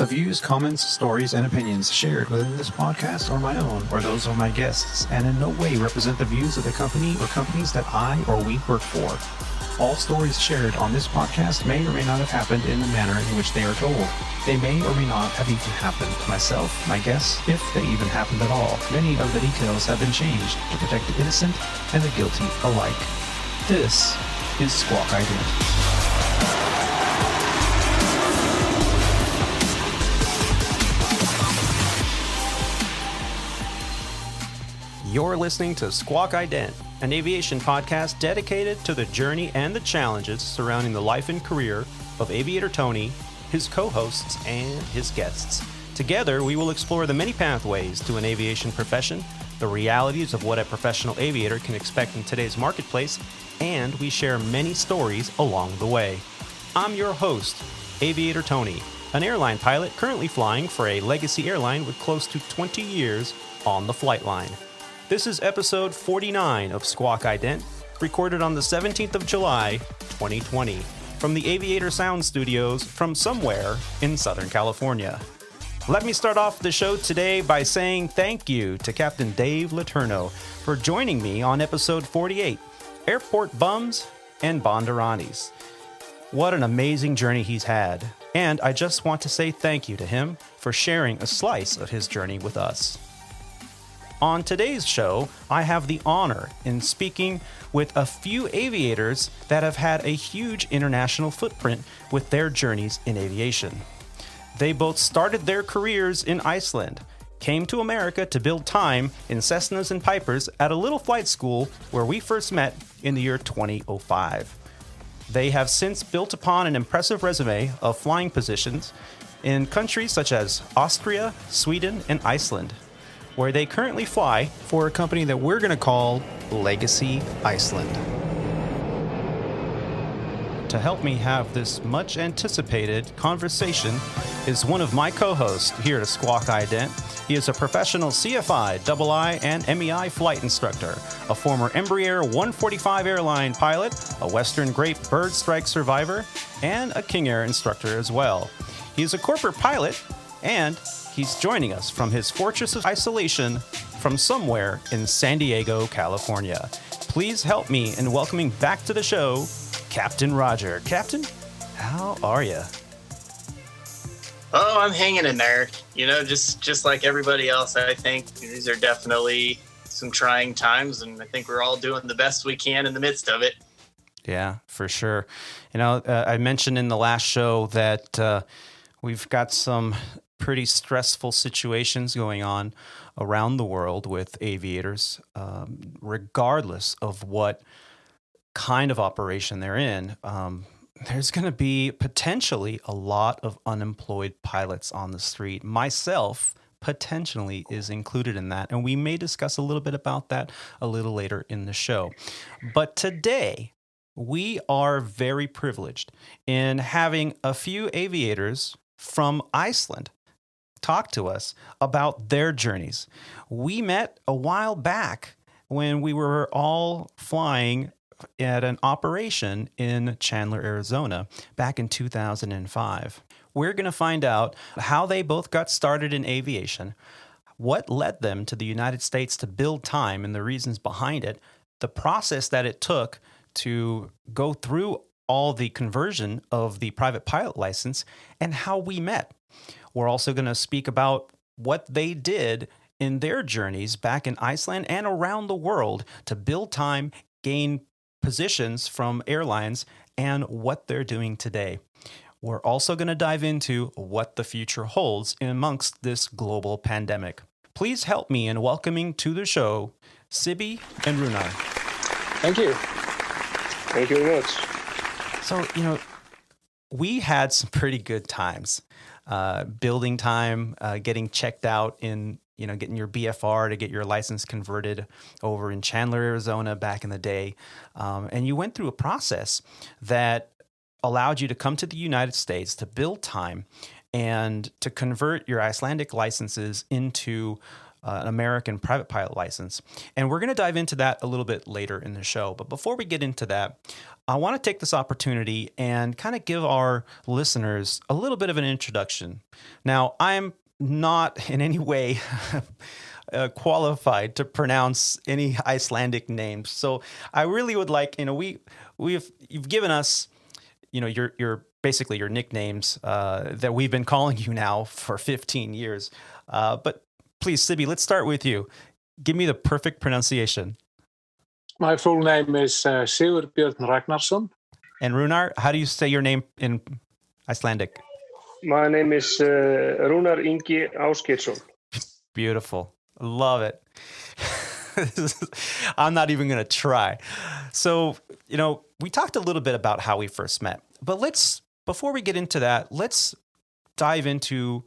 The views, comments, stories, and opinions shared within this podcast are my own or those of my guests, and in no way represent the views of the company or companies that I or we work for. All stories shared on this podcast may or may not have happened in the manner in which they are told. They may or may not have even happened to myself, my guests, if they even happened at all. Many of the details have been changed to protect the innocent and the guilty alike. This is Squawk Ident. You're listening to Squawk Ident, an aviation podcast dedicated to the journey and the challenges surrounding the life and career of Aviator Tony, his co-hosts, and his guests. Together, we will explore the many pathways to an aviation profession, the realities of what a professional aviator can expect in today's marketplace, and we share many stories along the way. I'm your host, Aviator Tony, an airline pilot currently flying for a legacy airline with close to 20 years on the flight line. This is episode 49 of Squawk Ident, recorded on the 17th of July, 2020, from the Aviator Sound Studios from somewhere in Southern California. Let me start off the show today by saying thank you to Captain Dave Letourneau for joining me on episode 48, Airport Bums and Bondaranis. What an amazing journey he's had, and I just want to say thank you to him for sharing a slice of his journey with us. On today's show, I have the honor in speaking with a few aviators that have had a huge international footprint with their journeys in aviation. They both started their careers in Iceland, came to America to build time in Cessnas and Pipers at a little flight school where we first met in the year 2005. They have since built upon an impressive resume of flying positions in countries such as Austria, Sweden, and Iceland, where they currently fly for a company that we're going to call Legacy Iceland. To help me have this much anticipated conversation is one of my co-hosts here at Squawk Ident. He is a professional CFI, II, and MEI flight instructor, a former Embraer 145 airline pilot, a Western Grape bird strike survivor, and a King Air instructor as well. He is a corporate pilot, and he's joining us from his fortress of isolation from somewhere in San Diego, California. Please help me in welcoming back to the show, Captain Roger. Captain, how are you? Oh, I'm hanging in there. You know, just like everybody else, I think these are definitely some trying times, and I think we're all doing the best we can in the midst of it. Yeah, for sure. You know, I mentioned in the last show that we've got some pretty stressful situations going on around the world with aviators, regardless of what kind of operation they're in. There's going to be potentially a lot of unemployed pilots on the street. Myself potentially is included in that, and we may discuss a little bit about that a little later in the show. But today, we are very privileged in having a few aviators from Iceland talk to us about their journeys. We met a while back when we were all flying at an operation in Chandler, Arizona, back in 2005. We're going to find out how they both got started in aviation, what led them to the United States to build time and the reasons behind it, the process that it took to go through all the conversion of the private pilot license, and how we met. We're also going to speak about what they did in their journeys back in Iceland and around the world to build time, gain positions from airlines, and what they're doing today. We're also going to dive into what the future holds amongst this global pandemic. Please help me in welcoming to the show Sibbi and Rúnar. Thank you. Thank you very much. So, you know, we had some pretty good times. Building time, getting checked out in, getting your BFR to get your license converted over in Chandler, Arizona back in the day. And you went through a process that allowed you to come to the United States to build time and to convert your Icelandic licenses into an American private pilot license. And we're going to dive into that a little bit later in the show. But before we get into that, I want to take this opportunity and kind of give our listeners a little bit of an introduction. Now, I'm not in any way qualified to pronounce any Icelandic names. So I really would like, you've given us, your basically your nicknames that we've been calling you now for 15 years. But please, Sibbi, let's start with you. Give me the perfect pronunciation. My full name is Sigurbjörn Ragnarsson. And Rúnar, how do you say your name in Icelandic? My name is Rúnar Ingi Ásgeirsson. Beautiful. Love it. I'm not even going to try. So, we talked a little bit about how we first met, but before we get into that, let's dive into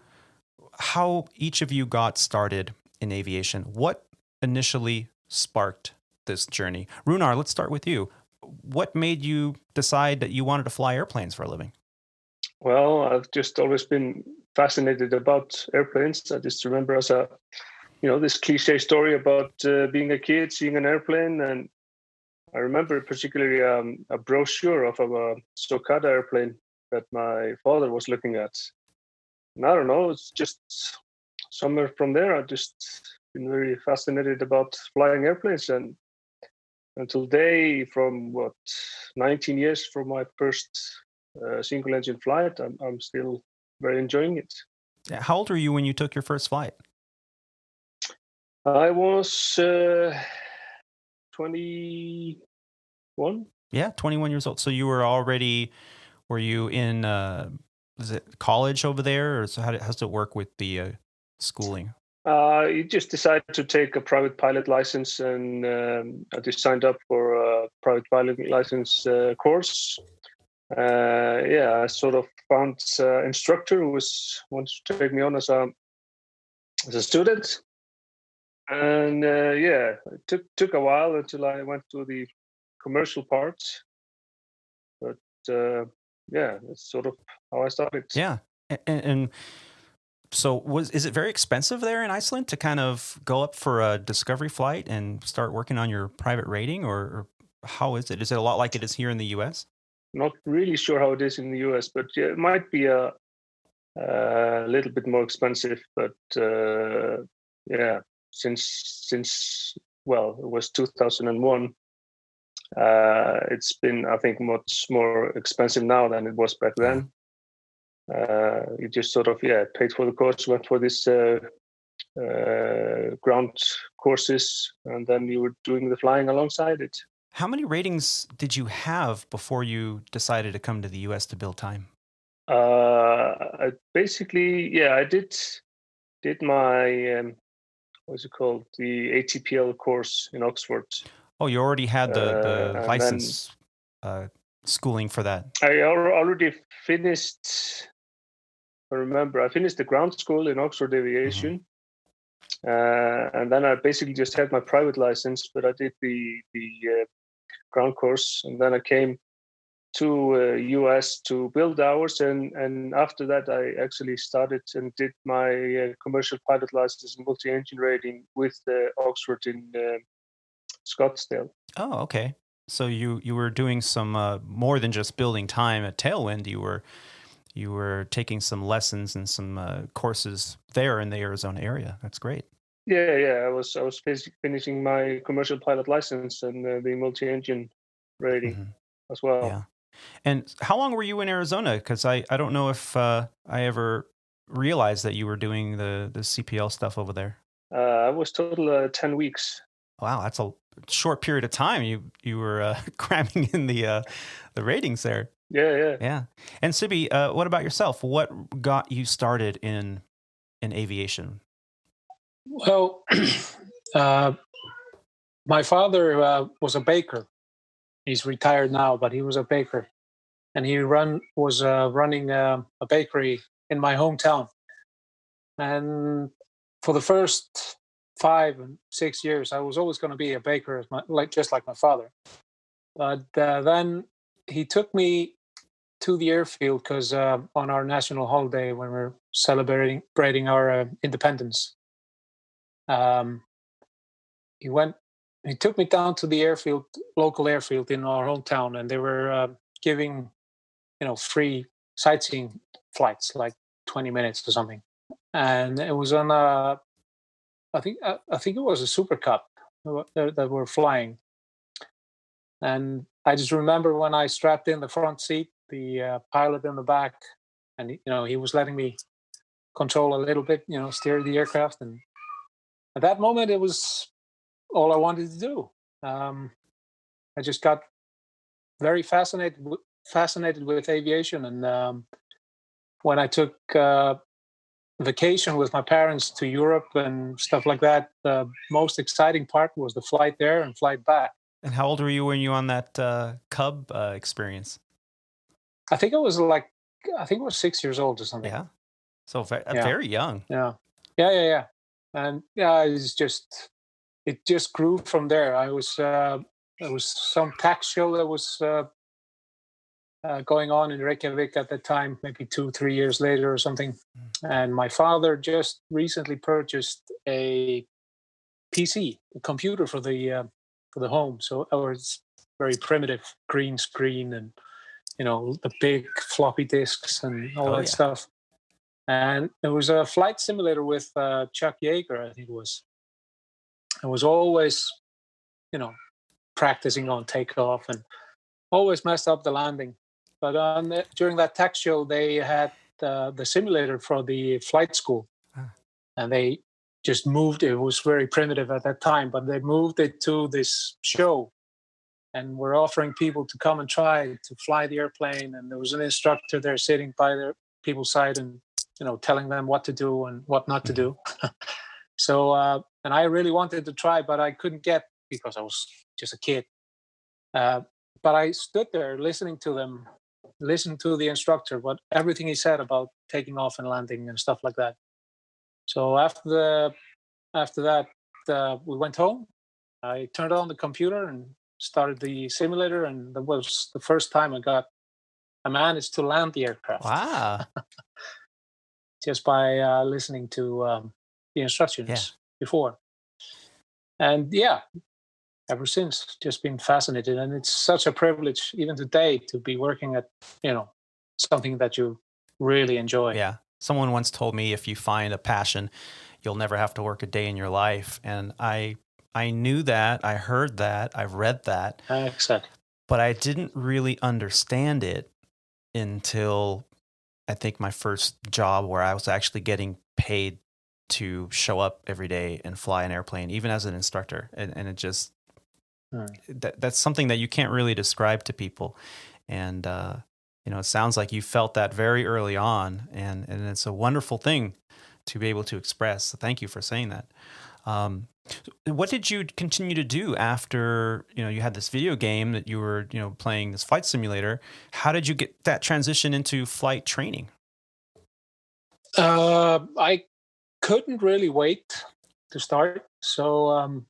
how each of you got started in aviation. What initially sparked this journey? Rúnar, let's start with you. What made you decide that you wanted to fly airplanes for a living? Well, I've just always been fascinated about airplanes. I just remember this cliche story about being a kid, seeing an airplane. And I remember particularly a brochure of a Stokada airplane that my father was looking at. And I don't know, it's just somewhere from there, I've just been very fascinated about flying airplanes. And until today, from 19 years from my first single engine flight, I'm still very enjoying it. How old were you when you took your first flight? I was 21. Yeah, 21 years old. So you were you in, is it college over there? Or so how does it work with the schooling? You just decided to take a private pilot license, and I just signed up for a private pilot license course. I sort of found an instructor who wanted to take me on as a student. And it took a while until I went to the commercial part. But that's sort of how I started. Yeah. And so is it very expensive there in Iceland to kind of go up for a discovery flight and start working on your private rating, or how is it? Is it a lot like it is here in the US? Not really sure how it is in the US, but yeah, it might be a little bit more expensive. But since it was 2001, it's been, I think, much more expensive now than it was back then. You just sort of paid for the course, went for this ground courses, and then you were doing the flying alongside it. How many ratings did you have before you decided to come to the US to build time? I did my what's it called, the ATPL course in Oxford. Oh, you already had the license schooling for that. I already finished. I remember I finished the ground school in Oxford Aviation, and then I basically just had my private license. But I did the ground course, and then I came to US to build ours, and after that I actually started and did my commercial pilot license and multi-engine rating with Oxford in Scottsdale. Oh, okay. So you were doing some more than just building time at Tailwind. You were taking some lessons and some courses there in the Arizona area. That's great. Yeah. I was finishing my commercial pilot license and the multi-engine rating as well. Yeah. And how long were you in Arizona? Because I don't know if I ever realized that you were doing the CPL stuff over there. I was total 10 weeks. Wow, that's a short period of time. You were cramming in the ratings there. Yeah. And Sibbi, what about yourself? What got you started in aviation? Well, my father was a baker. He's retired now, but he was a baker, and he was running a bakery in my hometown. And for the first 5 and 6 years, I was always going to be a baker, just like my father. But then he took me to the airfield because on our national holiday, when we're celebrating our independence, um, he took me down to the local airfield in our hometown, and they were giving, free sightseeing flights, like 20 minutes or something. And it was on I think it was a Super Cup that were flying. And I just remember when I strapped in the front seat, the pilot in the back, and he was letting me control a little bit, steer the aircraft. And at that moment, it was all I wanted to do. I just got very fascinated with aviation, and when I took vacation with my parents to Europe and stuff like that, the most exciting part was the flight there and flight back. And how old were you when you were on that Cub experience? I think it was 6 years old or something. Yeah, so very young. Yeah. And it just grew from there. There was some tax show that was going on in Reykjavik at that time, maybe 2-3 years later or something. And my father just recently purchased a PC, a computer for the home. So it was very primitive green screen and the big floppy disks and all that stuff. And there was a flight simulator with Chuck Yeager, I think it was. I was always, practicing on takeoff and always messed up the landing. But during that tech show, they had the simulator for the flight school. And they just moved. It was very primitive at that time, but they moved it to this show. And we're offering people to come and try to fly the airplane. And there was an instructor there sitting by the people's side and, telling them what to do and what not to do. So, and I really wanted to try, but I couldn't get, because I was just a kid. But I stood there listening to the instructor, everything he said about taking off and landing and stuff like that. So after that, we went home. I turned on the computer and started the simulator, and that was the first time I managed to land the aircraft. Wow. Just by listening to the instructions before. And ever since, just been fascinated. And it's such a privilege, even today, to be working at, something that you really enjoy. Yeah. Someone once told me, if you find a passion, you'll never have to work a day in your life. And I knew that, I heard that, I've read that. Exactly. But I didn't really understand it until I think my first job, where I was actually getting paid to show up every day and fly an airplane, even as an instructor. And it just, that's something that you can't really describe to people. And, it sounds like you felt that very early on, and it's a wonderful thing to be able to express. So thank you for saying that. What did you continue to do after, you had this video game that you were, playing this flight simulator? How did you get that transition into flight training? I couldn't really wait to start. So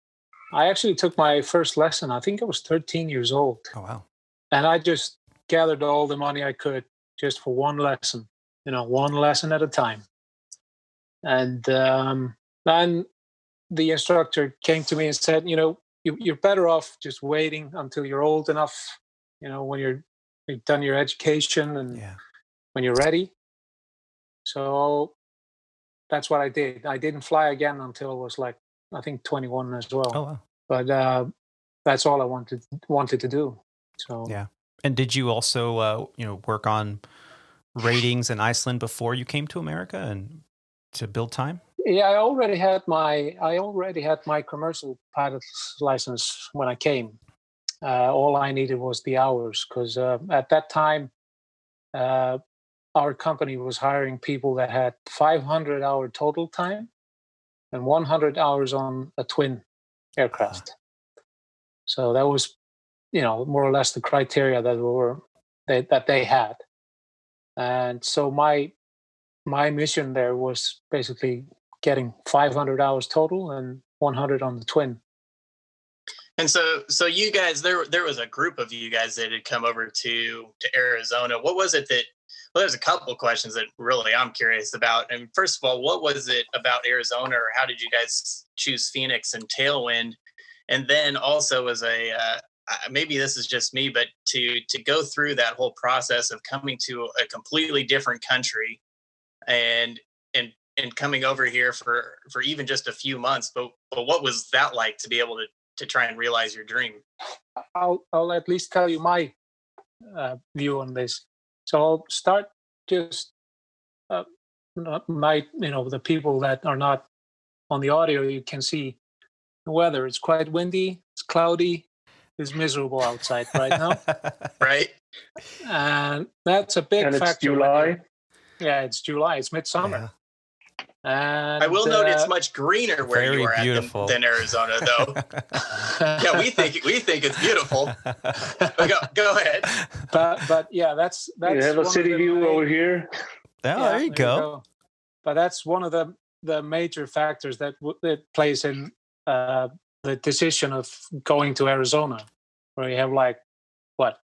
I actually took my first lesson. I think I was 13 years old. Oh, wow. And I just gathered all the money I could just for one lesson, one lesson at a time. And then the instructor came to me and said, you're better off just waiting until you're old enough, when you've done your education and when you're ready. So that's what I did. I didn't fly again until I was I think 21 as well. Oh, wow. But that's all I wanted to do. So yeah. And did you also, work on ratings in Iceland before you came to America and to build time? Yeah, I already had my commercial pilot's license when I came. All I needed was the hours, because at that time, our company was hiring people that had 500-hour total time and 100 hours on a twin aircraft. So that was, more or less the criteria that they had. And so my mission there was basically getting 500 hours total and 100 on the twin. And so you guys, there was a group of you guys that had come over to Arizona. What was it Well, there's a couple of questions that really I'm curious about. And first of all, what was it about Arizona, or how did you guys choose Phoenix and Tailwind? And then also as maybe this is just me, but to go through that whole process of coming to a completely different country and coming over here for even just a few months. But what was that like to be able to try and realize your dream? I'll at least tell you my view on this. So I'll start just the people that are not on the audio, you can see the weather. It's quite windy, it's cloudy, it's miserable outside right now. Right. And that's a big factor. It's July. It's July. It's midsummer. Yeah. And I will note it's much greener where you are at than Arizona, though. Yeah, we think it's beautiful. Go ahead. But yeah, that's you have a city view over here. There you go. But that's one of the major factors that plays in the decision of going to Arizona, where you have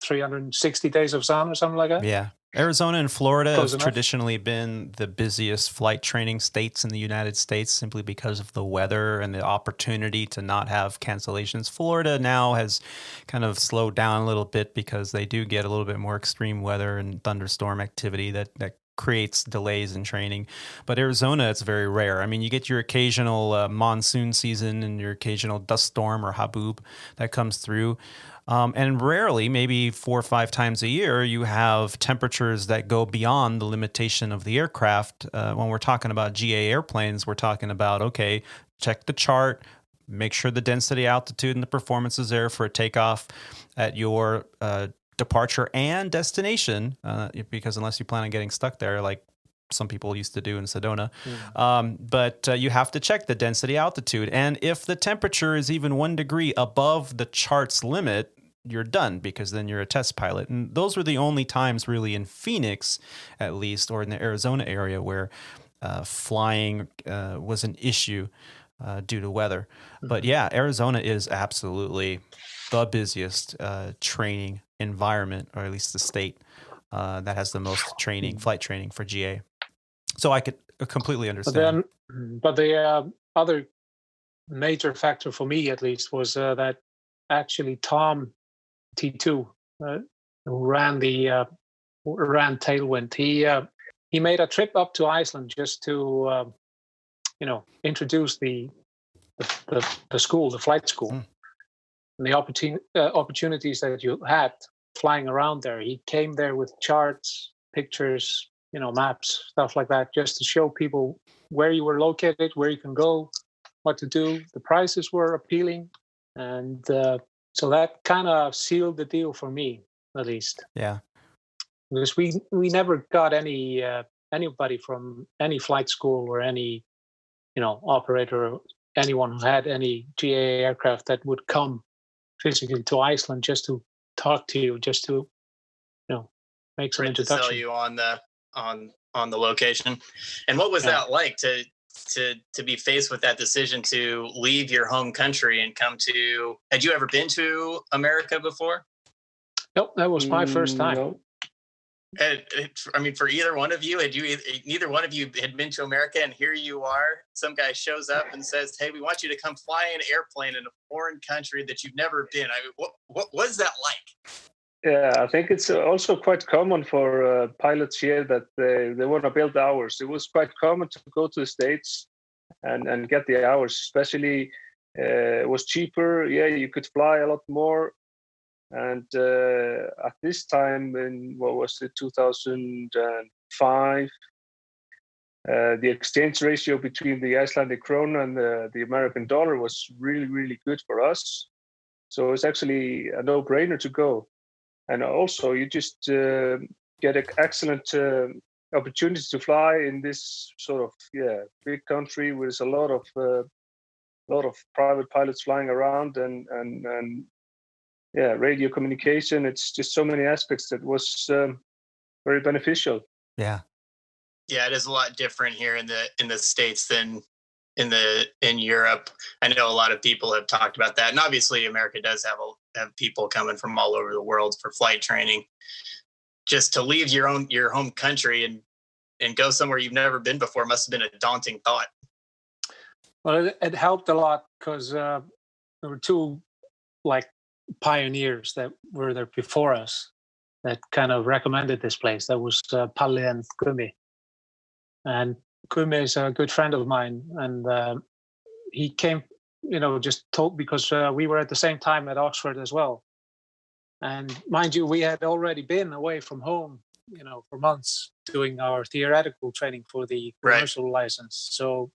360 days of sun or something like that. Yeah. Arizona and Florida have traditionally been the busiest flight training states in the United States simply because of the weather and the opportunity to not have cancellations. Florida now has kind of slowed down a little bit because they do get a little bit more extreme weather and thunderstorm activity that creates delays in training. But Arizona, it's very rare. I mean, you get your occasional monsoon season and your occasional dust storm or haboob that comes through. And rarely, maybe 4 or 5 times a year, you have temperatures that go beyond the limitation of the aircraft. When we're talking about GA airplanes, we're talking about, okay, check the chart, make sure the density, altitude, and the performance is there for a takeoff at your departure and destination, because unless you plan on getting stuck there, like some people used to do in Sedona. But you have to check the density, altitude. And if the temperature is even 1 degree above the chart's limit, you're done, because then you're a test pilot. And those were the only times really in Phoenix, at least, or in the Arizona area where flying was an issue due to weather. But yeah, Arizona is absolutely the busiest training environment, or at least the state that has the most flight training for GA. So I could completely understand. But the other major factor for me, at least, was that actually Tom T2, who ran Tailwind, he made a trip up to Iceland just to introduce the school, the flight school, and the opportunities that you had flying around there. He came there with charts, pictures, maps, stuff like that, just to show people where you were located, where you can go, what to do. The prices were appealing, and so that kind of sealed the deal for me, at least. Yeah, because we never got anybody from any flight school or any operator, or anyone who had any GA aircraft that would come physically to Iceland just to talk to you, just to make some introduction. To sell you on the location. And what was that like to be faced with that decision to leave your home country and come to? Had you ever been to America before? Nope, that was my first time. No. I mean, for either one of you, neither one of you had been to America, and here you are. Some guy shows up and says, "Hey, we want you to come fly an airplane in a foreign country that you've never been." I mean, what was that like? Yeah, I think it's also quite common for pilots here that they want to build hours. It was quite common to go to the States and get the hours, especially it was cheaper. Yeah, you could fly a lot more. And at this time, in 2005, the exchange ratio between the Icelandic krona and the American dollar was really, really good for us. So it's actually a no-brainer to go. And also, you just get excellent opportunities to fly in this sort of big country where there's a lot of private pilots flying around and radio communication. It's just so many aspects that was very beneficial. Yeah, it is a lot different here in the States than in Europe. I know a lot of people have talked about that, and obviously America does have people coming from all over the world for flight training. just to leave your home country and go somewhere you've never been before must have been a daunting thought. Well, it helped a lot because there were two like pioneers that were there before us that kind of recommended this place. That was Palle and Gumi. And Gumi is a good friend of mine, and he came, just told because we were at the same time at Oxford as well. And mind you, we had already been away from home, for months doing our theoretical training for the commercial license. So,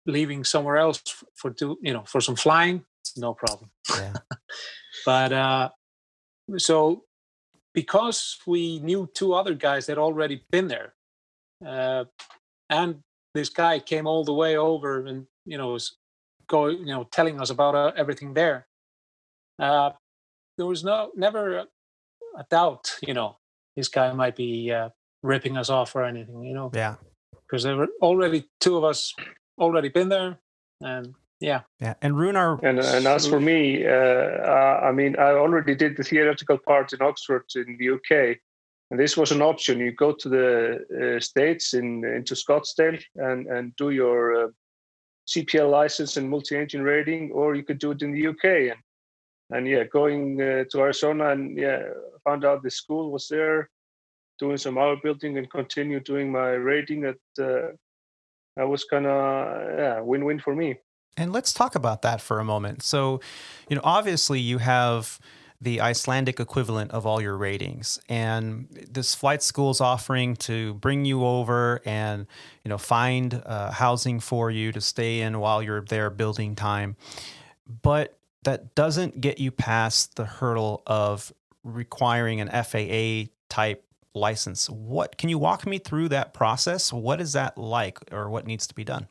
leaving somewhere else for some flying, no problem. Yeah. But so because we knew two other guys that already been there, and this guy came all the way over and was telling us about everything there. There was never a doubt, this guy might be ripping us off or anything, Yeah. because there were already two of us already been there, and yeah. And Rúnar. And as for me, I already did the theoretical part in Oxford in the UK, and this was an option. You go to the States into Scottsdale and do your CPL license and multi-engine rating, or you could do it in the UK. And going to Arizona and found out the school was there, doing some hour building and continue doing my rating. That was kind of win-win for me. And let's talk about that for a moment. So, obviously you have the Icelandic equivalent of all your ratings, and this flight school is offering to bring you over and, find housing for you to stay in while you're there building time. But that doesn't get you past the hurdle of requiring an FAA type license. Can you walk me through that process? What is that like, or what needs to be done?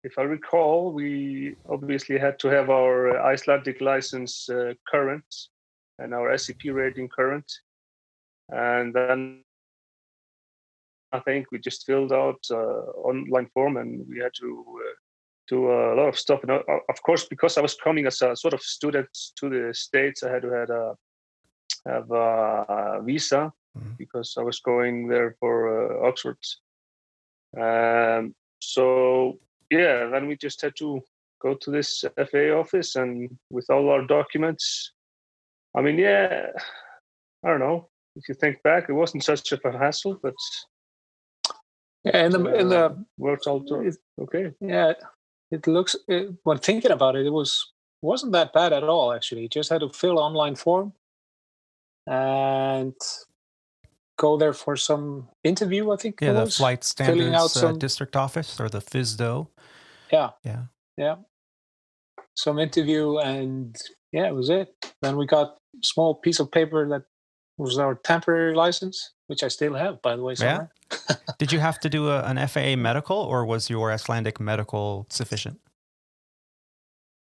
If I recall, we obviously had to have our Icelandic license current and our SCP rating current. And then I think we just filled out online form, and we had to do a lot of stuff. And of course, because I was coming as a sort of student to the States, I had to have a visa because I was going there for Oxford. So then we just had to go to this FAA office, and with all our documents, I don't know. If you think back, it wasn't such a hassle, but worked out okay. Yeah, it looks. When thinking about it, wasn't that bad at all. Actually, you just had to fill online form and go there for some interview. I think. Yeah, the Flight Standards District Office, or the FSDO. Yeah. Some interview, and it was it. Then we got a small piece of paper that was our temporary license, which I still have, by the way, somewhere. Yeah. Did you have to do an FAA medical, or was your Icelandic medical sufficient?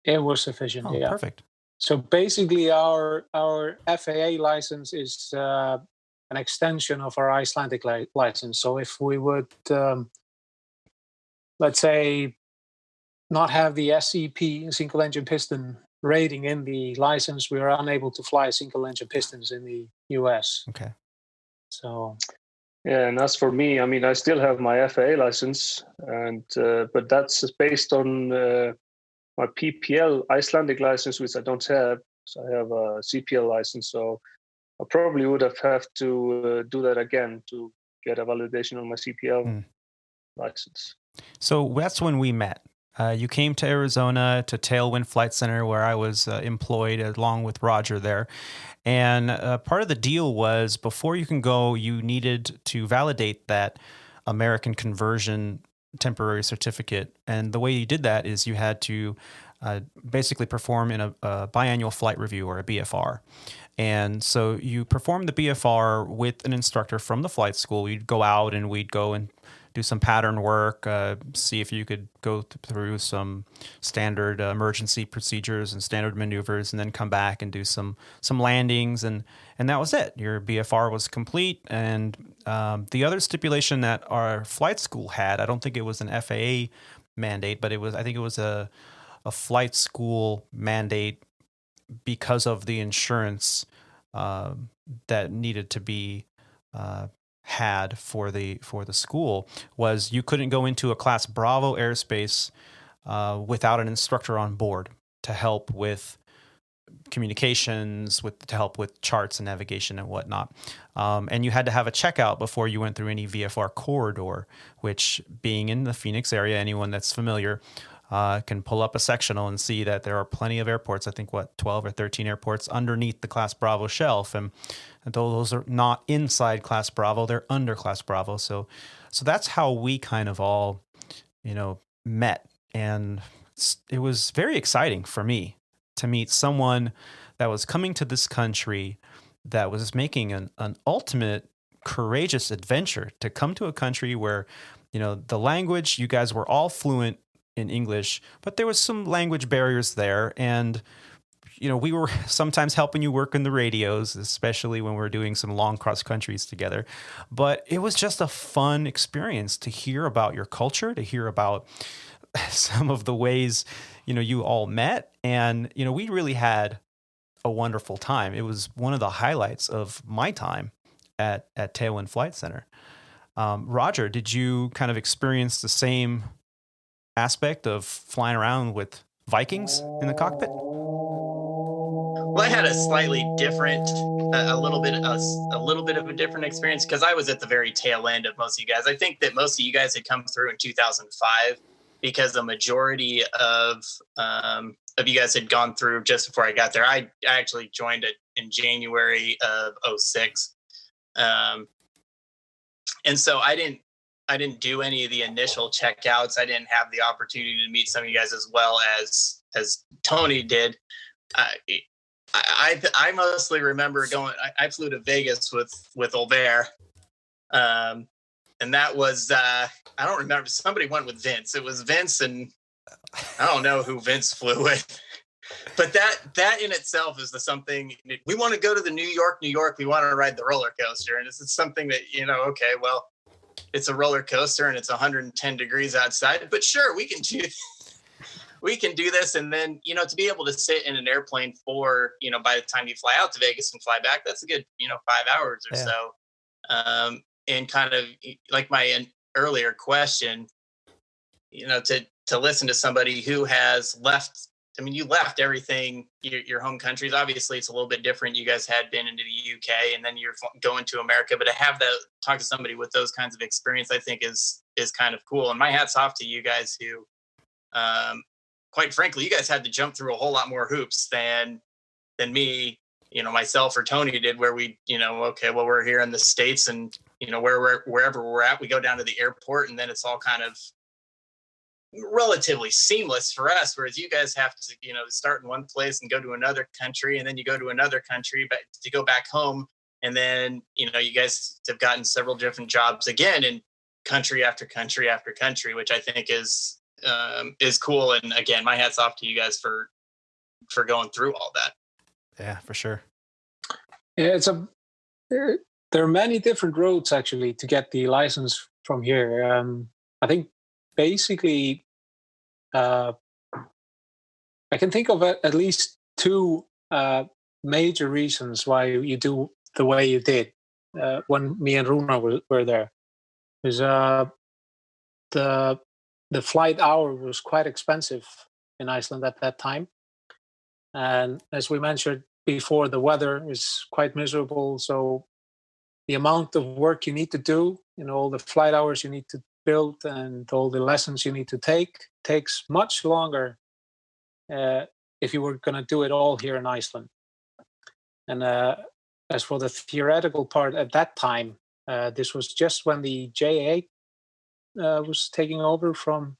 It was sufficient. Oh, yeah. Perfect. So basically, our FAA license is an extension of our Icelandic license. So if we would, let's say, not have the SEP, single engine piston rating in the license, we are unable to fly single engine pistons in the US. Okay. So. Yeah, and as for me, I still have my FAA license, and but that's based on my PPL Icelandic license, which I don't have. So I have a CPL license, so I probably would have to do that again to get a validation on my CPL license. So that's when we met. You came to Arizona to Tailwind Flight Centre, where I was employed along with Roger there. And part of the deal was, before you can go, you needed to validate that American conversion temporary certificate. And the way you did that is you had to basically perform in a biannual flight review, or a BFR. And so you performed the BFR with an instructor from the flight school. We'd go out and we'd go and do some pattern work, see if you could go through some standard emergency procedures and standard maneuvers, and then come back and do some landings, and that was it. Your BFR was complete. And the other stipulation that our flight school had, I don't think it was an FAA mandate, but I think it was a flight school mandate because of the insurance that needed to be had for the school was you couldn't go into a Class Bravo airspace without an instructor on board to help with communications, to help with charts and navigation and whatnot. And you had to have a checkout before you went through any VFR corridor, which, being in the Phoenix area, anyone that's familiar can pull up a sectional and see that there are plenty of airports. I think 12 or 13 airports underneath the Class Bravo shelf, and though those are not inside Class Bravo, they're under Class Bravo. So that's how we kind of all, met, and it was very exciting for me to meet someone that was coming to this country that was making an ultimate courageous adventure to come to a country where, the language, you guys were all fluent in English, but there was some language barriers there. And, we were sometimes helping you work in the radios, especially when we were doing some long cross countries together. But it was just a fun experience to hear about your culture, to hear about some of the ways, you all met. And, we really had a wonderful time. It was one of the highlights of my time at Tailwind Flight Centre. Roger, did you kind of experience the same aspect of flying around with Vikings in the cockpit? Well, I had a slightly different, a little bit of a different experience because I was at the very tail end of most of you guys. I think that most of you guys had come through in 2005 because the majority of you guys had gone through just before I got there. I actually joined it in January of 2006, and so I didn't do any of the initial checkouts. I didn't have the opportunity to meet some of you guys as well as Tony did. I mostly remember going. I flew to Vegas with Olver, and that was I don't remember. Somebody went with Vince. It was Vince, and I don't know who Vince flew with. But that in itself is something. We want to go to the New York. We want to ride the roller coaster, and it's something that okay, well, it's a roller coaster and it's 110 degrees outside, but sure, we can do this. And then, to be able to sit in an airplane for, by the time you fly out to Vegas and fly back, that's a good, 5 hours or so. And kind of like my earlier question, to listen to somebody who has left. I mean, you left everything, your home countries. Obviously, it's a little bit different. You guys had been into the UK and then you're going to America. But to have talk to somebody with those kinds of experience, I think is kind of cool. And my hat's off to you guys who, quite frankly, you guys had to jump through a whole lot more hoops than me, myself or Tony did, where we, okay, well, we're here in the States and, wherever we're at, we go down to the airport and then it's all kind of relatively seamless for us, whereas you guys have to start in one place and go to another country, and then you go to another country but to go back home, and then you guys have gotten several different jobs again in country after country after country, which I think is cool. And again, my hat's off to you guys for going through all that. Yeah, for sure. Yeah, there are many different routes actually to get the license from here. I think basically, I can think of at least two major reasons why you do the way you did when me and Rúnar were there. Because the flight hour was quite expensive in Iceland at that time. And as we mentioned before, the weather is quite miserable. So the amount of work you need to do, all the flight hours you need to build and all the lessons you need to take takes much longer if you were going to do it all here in Iceland. And as for the theoretical part at that time, this was just when the JAA was taking over from,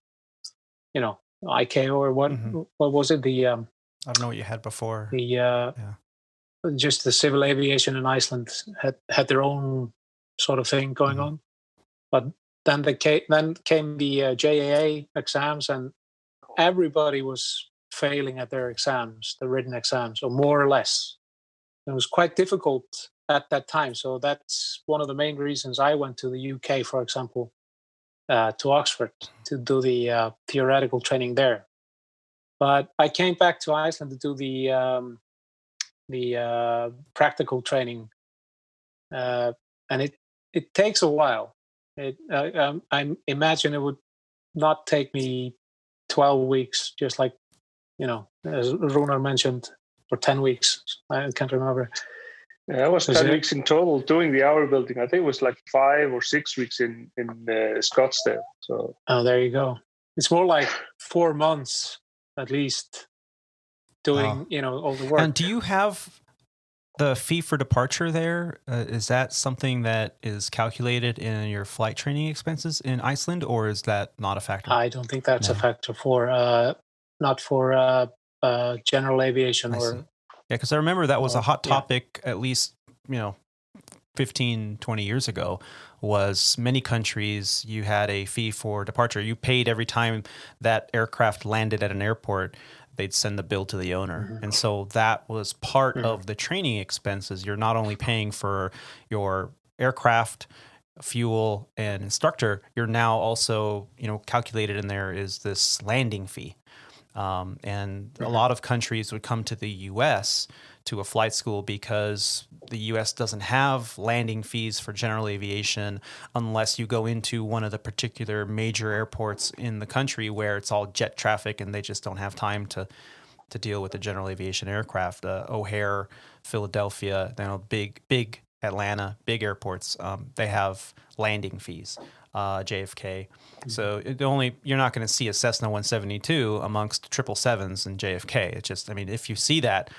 ICAO or what? Mm-hmm. What was it? I don't know what you had before. Just the civil aviation in Iceland had their own sort of thing going mm-hmm. on, but then came the JAA exams, and everybody was failing at their exams, the written exams, or more or less. It was quite difficult at that time. So that's one of the main reasons I went to the UK, for example, to Oxford to do the theoretical training there. But I came back to Iceland to do the the practical training, and it takes a while. I imagine it would not take me 12 weeks, just like, as Rúnar mentioned, or 10 weeks. I can't remember. Yeah, it was 10 weeks in total doing the hour building. I think it was like 5 or 6 weeks in Scottsdale. So. Oh, there you go. It's more like 4 months at least doing, all the work. And do you have the fee for departure there? Is that something that is calculated in your flight training expenses in Iceland, or is that not a factor? I don't think that's a factor for not for general aviation. Yeah, because I remember that was a hot topic at least 15, 20 years ago. Was many countries you had a fee for departure. You paid every time that aircraft landed at an airport. They'd send the bill to the owner. Mm-hmm. And so that was part of the training expenses. You're not only paying for your aircraft, fuel, and instructor, you're now also, calculated in there is this landing fee. And a lot of countries would come to the U.S. to a flight school because the U.S. doesn't have landing fees for general aviation unless you go into one of the particular major airports in the country where it's all jet traffic and they just don't have time to deal with the general aviation aircraft. O'Hare, Philadelphia, big Atlanta, big airports, they have landing fees. JFK. So you're not going to see a Cessna 172 amongst 777s in JFK. It's just, if you see that,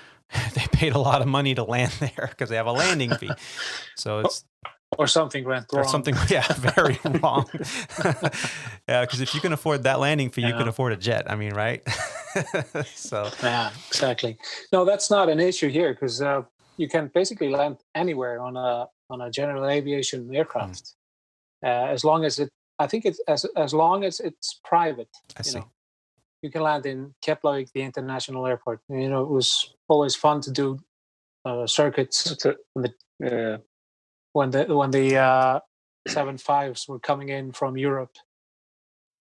they paid a lot of money to land there because they have a landing fee. So it's or something went wrong. Or something, very wrong. Yeah, because if you can afford that landing fee, you can afford a jet. Right? So yeah, exactly. No, that's not an issue here because you can basically land anywhere on a general aviation aircraft. As long as as long as it's private, you can land in Keflavik, the international airport. It was always fun to do circuits when the 75s were coming in from Europe,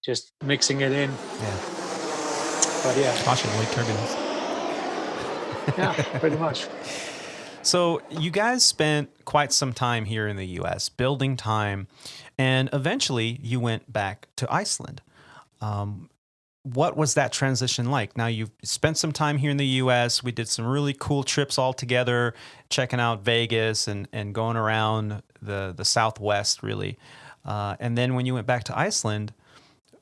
just mixing it in. Yeah, but caution, late turbulence. Yeah, pretty much. So you guys spent quite some time here in the U.S., building time, and eventually you went back to Iceland. What was that transition like? Now you've spent some time here in the U.S. We did some really cool trips all together, checking out Vegas and going around the Southwest, really. And then when you went back to Iceland,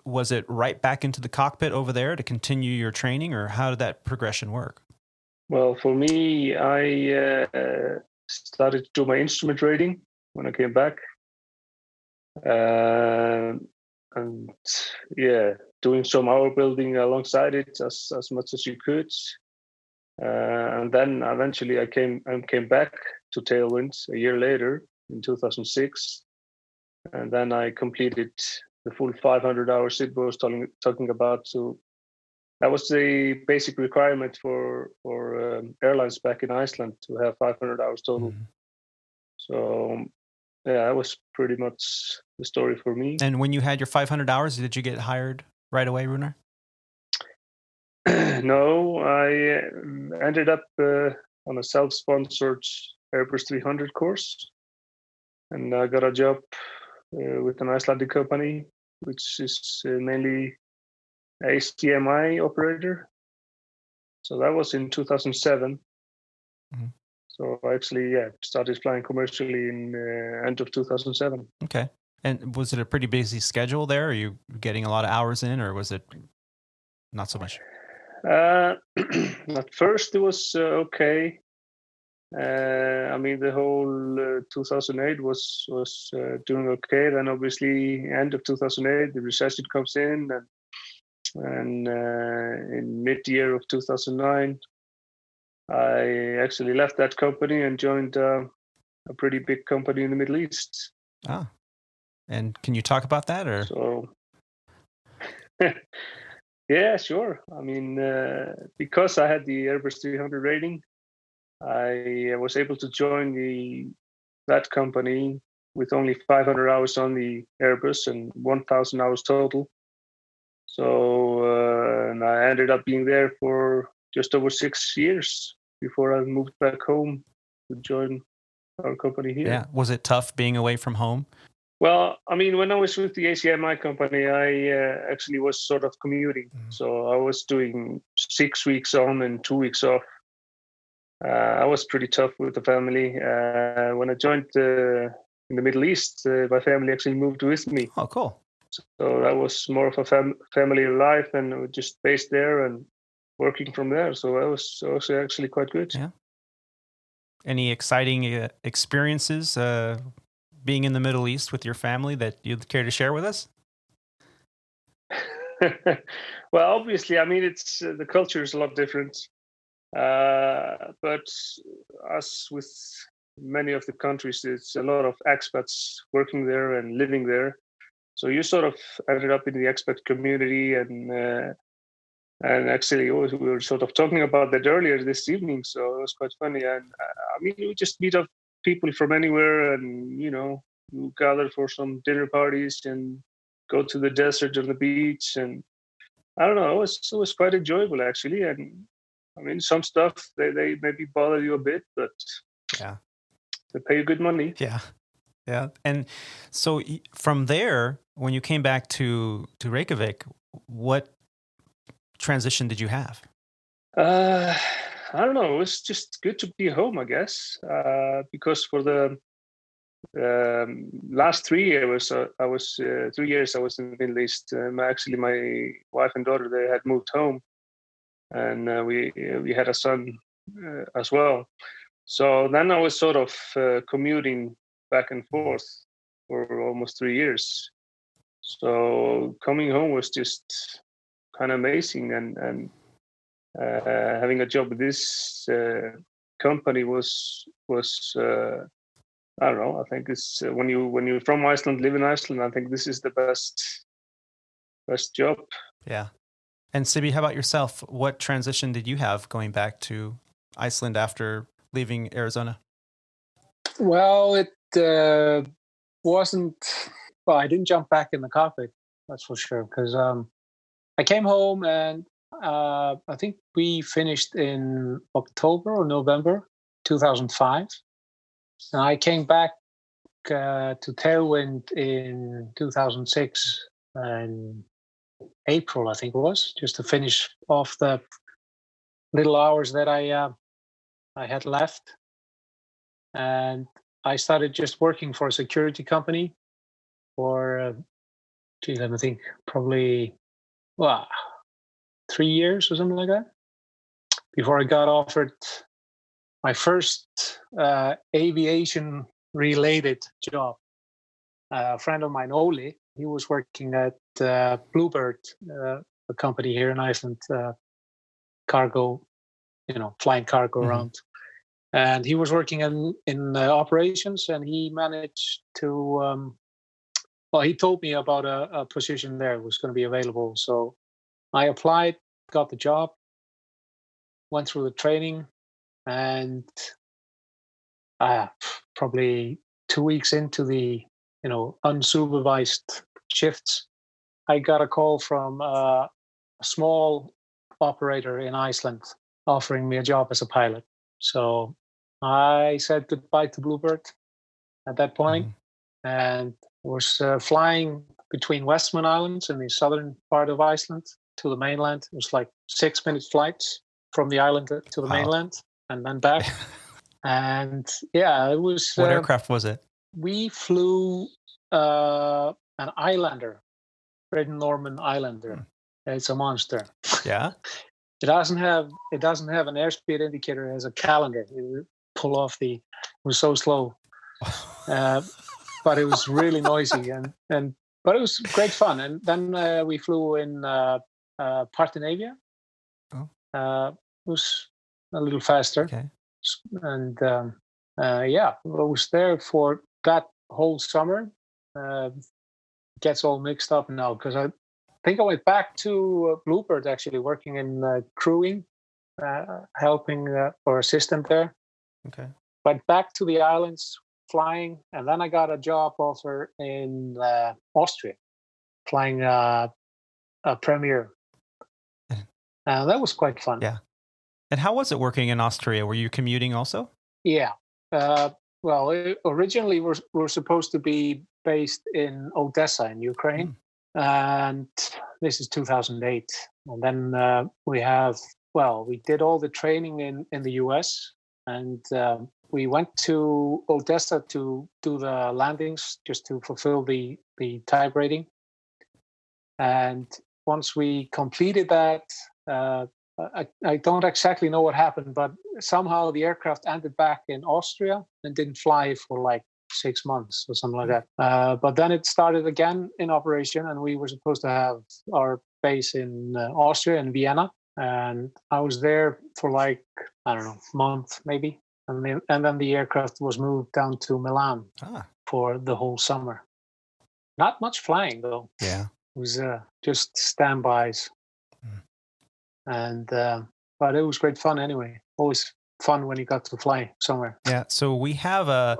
was it right back into the cockpit over there to continue your training, or how did that progression work? Well, for me, I started to do my instrument rating when I came back. And doing some hour building alongside it as much as you could. And then eventually I came back to Tailwind a year later in 2006. And then I completed the full 500-hour Sibbi was talking about. So that was the basic requirement for airlines back in Iceland to have 500 hours total. Mm-hmm. So that was pretty much the story for me. And when you had your 500 hours, did you get hired right away, Rúnar? No, I ended up on a self-sponsored Airbus 300 course, and I got a job with an Icelandic company, which is mainly HDMI operator. So that was in 2007. Mm-hmm. So I actually, started flying commercially in end of 2007. Okay. And was it a pretty busy schedule there? Are you getting a lot of hours in, or was it not so much? At first it was okay. The whole 2008 was doing okay. Then obviously end of 2008, the recession comes in, and in mid-year of 2009, I actually left that company and joined a pretty big company in the Middle East. Ah, and can you talk about that, or? So, yeah, sure. Because I had the Airbus 300 rating, I was able to join that company with only 500 hours on the Airbus and 1,000 hours total. So, and I ended up being there for just over 6 years. before I moved back home to join our company here. Yeah. Was it tough being away from home? Well, I mean, when I was with the ACMI company, I actually was sort of commuting. So I was doing 6 weeks on and 2 weeks off. I was pretty tough with the family. When I joined in the Middle East, my family actually moved with me. Oh, cool. So that was more of a family life, and we just based there and working from there. So that was also actually quite good. Yeah. Any exciting experiences being in the Middle East with your family that you'd care to share with us? Well, obviously, I mean, it's the culture is a lot different. But as with many of the countries, it's a lot of expats working there and living there. So you sort of ended up in the expat community, and actually we were sort of talking about that earlier this evening. So it was quite funny. And I mean, you just meet up people from anywhere, and you gather for some dinner parties and go to the desert or the beach, and I don't know, it was quite enjoyable actually. And I mean, some stuff they maybe bother you a bit, but yeah, they pay you good money. Yeah. And so from there, when you came back to Reykjavik, what transition did you have? I don't know. It was just good to be home, I guess, because for the last 3 years, I was 3 years I was in the Middle East. Actually, my wife and daughter, they had moved home, and we had a son as well. So then I was sort of commuting back and forth for almost 3 years. So coming home was just kind of amazing, and having a job with this company was I don't know. I think it's when you're from Iceland, live in Iceland, I think this is the best job. Yeah. And Sibbi, how about yourself? What transition did you have going back to Iceland after leaving Arizona? Well, it wasn't. Well, I didn't jump back in the cockpit, that's for sure, because I came home, and I think we finished in October or November 2005. And I came back to Tailwind in 2006 in April, I think it was, just to finish off the little hours that I had left. And I started just working for a security company for, let me think, probably 3 years or something like that, before I got offered my first aviation-related job. A friend of mine, Ole, he was working at Bluebird, a company here in Iceland, cargo, flying cargo around. And he was working in operations, and he managed to, he told me about a position there was going to be available. So I applied, got the job, went through the training, and probably 2 weeks into the unsupervised shifts, I got a call from a small operator in Iceland offering me a job as a pilot. So I said goodbye to Bluebird at that point, and was flying between Westman Islands in the southern part of Iceland to the mainland. It was like 6-minute flights from the island to the mainland and then back. And yeah, it was. What aircraft was it? We flew an Islander, British Norman Islander. It's a monster. Yeah. It doesn't have an airspeed indicator. It has a calendar. You pull off it was so slow, but it was really noisy but it was great fun. And then we flew in Partinavia. It was a little faster. Okay. And I was there for that whole summer. Gets all mixed up now because I think I went back to Bluebird, actually working in crewing, helping or assistant there. Okay. Went back to the islands flying, and then I got a job offer in Austria, flying a Premier. And that was quite fun. Yeah. And how was it working in Austria? Were you commuting also? Yeah. Originally we're supposed to be based in Odessa in Ukraine, and this is 2008. And then we did all the training in the US, and we went to Odessa to do the landings just to fulfill the type rating. And once we completed that, I don't exactly know what happened, but somehow the aircraft ended back in Austria and didn't fly for like 6 months or something like that. But then it started again in operation, and we were supposed to have our base in Austria, in Vienna. And I was there for like, I don't know, a month maybe. And then the aircraft was moved down to Milan for the whole summer. Not much flying, though. Yeah. It was just standbys. And but it was great fun anyway. Always fun when you got to fly somewhere. Yeah. So we have a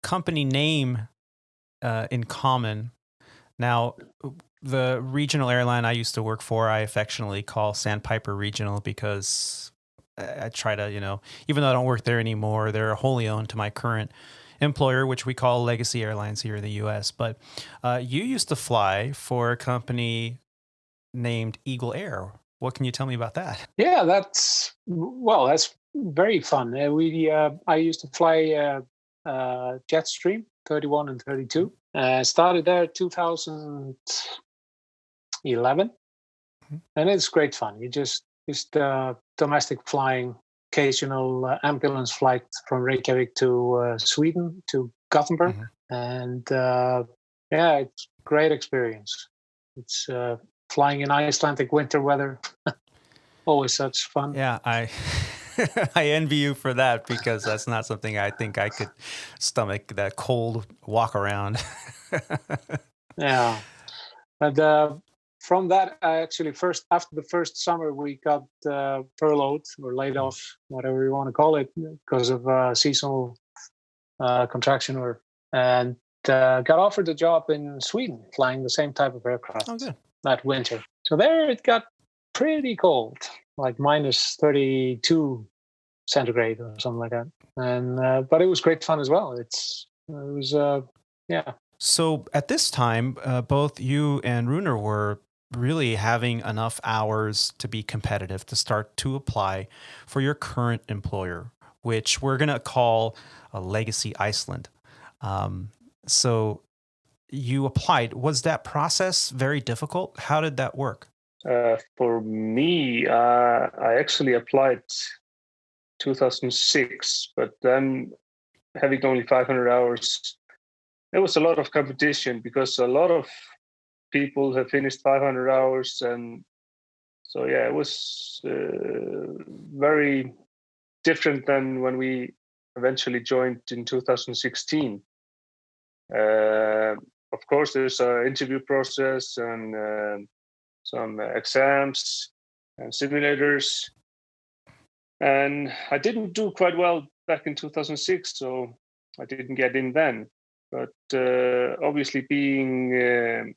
company name in common. Now, the regional airline I used to work for, I affectionately call Sandpiper Regional, because I try to, even though I don't work there anymore, they're wholly owned to my current employer, which we call Legacy Airlines here in the U.S. But you used to fly for a company named Eagle Air. What can you tell me about that? Yeah, that's very fun. I used to fly Jetstream 31 and 32. Started there 2011, and it's great fun. You just domestic flying, occasional ambulance flight from Reykjavik to Sweden, to Gothenburg, and it's great experience. It's flying in Icelandic winter weather. Always such fun. Yeah, I envy you for that, because that's not something I think I could stomach, that cold walk around. Yeah. But from that, I actually after the first summer, we got furloughed or laid off, whatever you want to call it, because of seasonal contraction, and got offered a job in Sweden, flying the same type of aircraft that winter. So there it got pretty cold, like minus 32 centigrade or something like that. And but it was great fun as well. It was. So at this time, both you and Rúnar were really having enough hours to be competitive to start to apply for your current employer, which we're going to call Legacy Iceland. So you applied. Was that process very difficult? How did that work? For me, I actually applied 2006, but then having only 500 hours, there was a lot of competition, because a lot of people have finished 500 hours. And so, it was very different than when we eventually joined in 2016. Of course, there's an interview process and some exams and simulators. And I didn't do quite well back in 2006, so I didn't get in then. But obviously, being in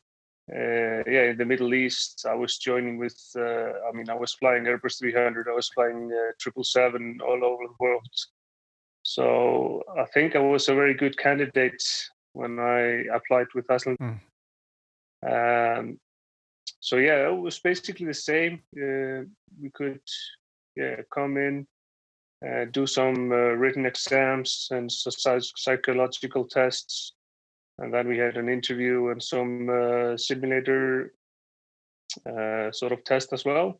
the Middle East, I was joining with, I was flying Airbus 300, I was flying 777 all over the world. So I think I was a very good candidate when I applied with Iceland. So it was basically the same. We could come in, do some written exams and psychological tests, and then we had an interview and some simulator sort of test as well.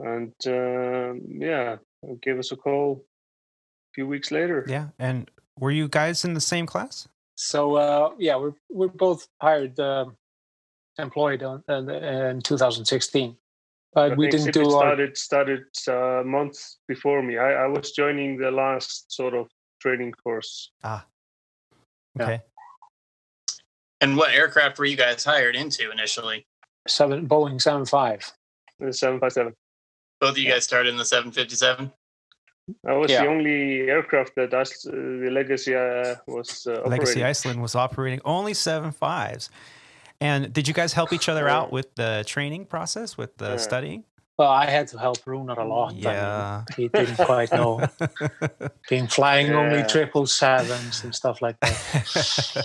And gave us a call a few weeks later. Yeah, and were you guys in the same class? So we're both hired, employed in 2016. But we didn't do started a month before me. I was joining the last sort of training course. Okay. Yeah. And what aircraft were you guys hired into initially? Boeing 75. The 757. Both of you guys started in the 757? I was the only aircraft that the Legacy was operating. Legacy Iceland was operating only 75s. And did you guys help each other out with the training process, with the studying? Well, I had to help Rúnar a lot. Yeah. I mean, he didn't quite know. Been flying only Yeah. 777s and stuff like that.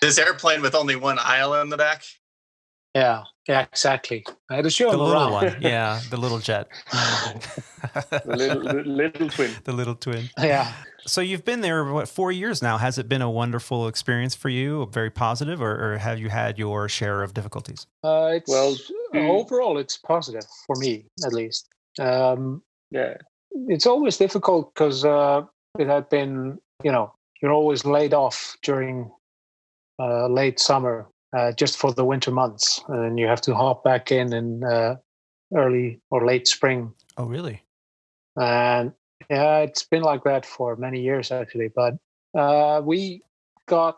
This airplane with only one aisle in the back. Yeah, exactly. I had to show The him little around. one, yeah, the little jet. The little twin. The little twin. Yeah. So you've been there, what, 4 years now? Has it been a wonderful experience for you, very positive, or have you had your share of difficulties? Overall, it's positive for me, at least. Yeah. It's always difficult because it had been, you're always laid off during late summer, just for the winter months, and you have to hop back in early or late spring. Oh, really? And yeah, it's been like that for many years actually. But we got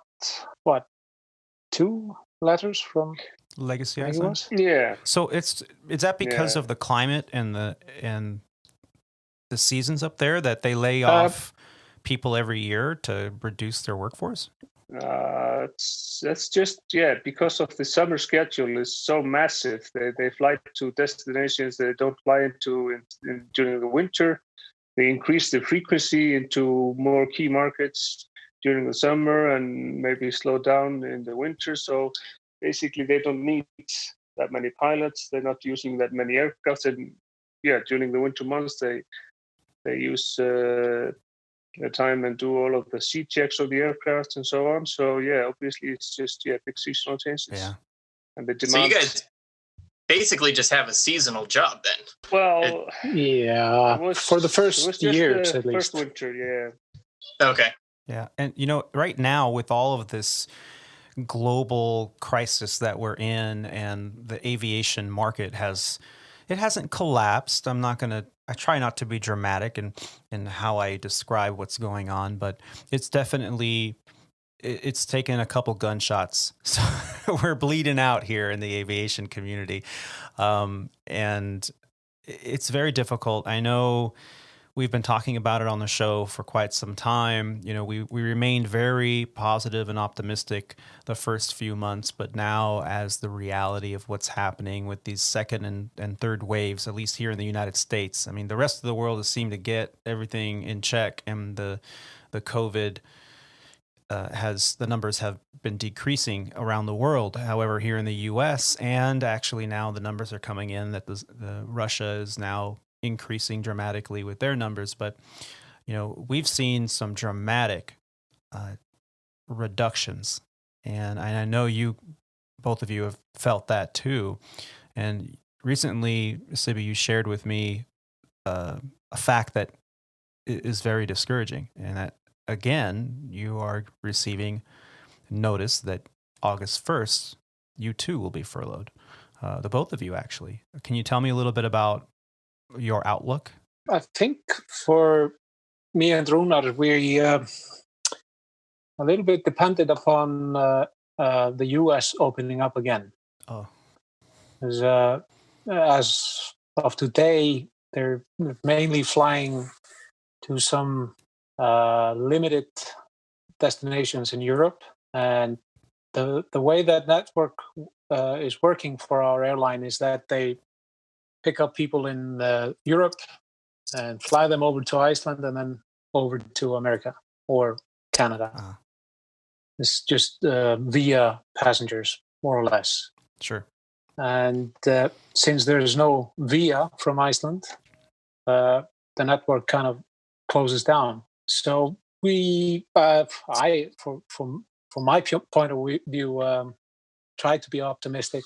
2 letters from Legacy I think it Iceland? was? Yeah. So is that because Yeah. of the climate and the seasons up there that they lay off people every year to reduce their workforce? That's just because of the summer schedule is so massive. They fly to destinations they don't fly into during the winter. They increase the frequency into more key markets during the summer and maybe slow down in the winter. So basically, they don't need that many pilots. They're not using that many aircraft. And during the winter months, they use the time and do all of the C checks of the aircraft and so on. So obviously it's just big seasonal changes. Yeah. And the So demand. you guys basically just have a seasonal job then. Well, yeah, for the first years at least. First winter, Okay. Yeah. And, right now with all of this global crisis that we're in and the aviation market hasn't collapsed. I try not to be dramatic in how I describe what's going on, but it's definitely, it's taken a couple gunshots. So we're bleeding out here in the aviation community. And it's very difficult. I know we've been talking about it on the show for quite some time. We remained very positive and optimistic the first few months, but now as the reality of what's happening with these second and third waves, at least here in the United States, I mean, the rest of the world has seemed to get everything in check, and the COVID the numbers have been decreasing around the world. However, here in the U.S., and actually now the numbers are coming in that the Russia is now increasing dramatically with their numbers, but we've seen some dramatic reductions, and I know both of you have felt that too. And recently, Sibbi, you shared with me a fact that is very discouraging, and that again, you are receiving notice that August 1st, you too will be furloughed. The both of you, actually. Can you tell me a little bit about your outlook? I think for me and Rúnar, we a little bit dependent upon the U.S. opening up again. Oh, as of today, they're mainly flying to some limited destinations in Europe, and the way that network is working for our airline is that they pick up people in Europe and fly them over to Iceland and then over to America or Canada. It's just via passengers, more or less. Sure. And since there's no via from Iceland, the network kind of closes down. So we, from my point of view, try to be optimistic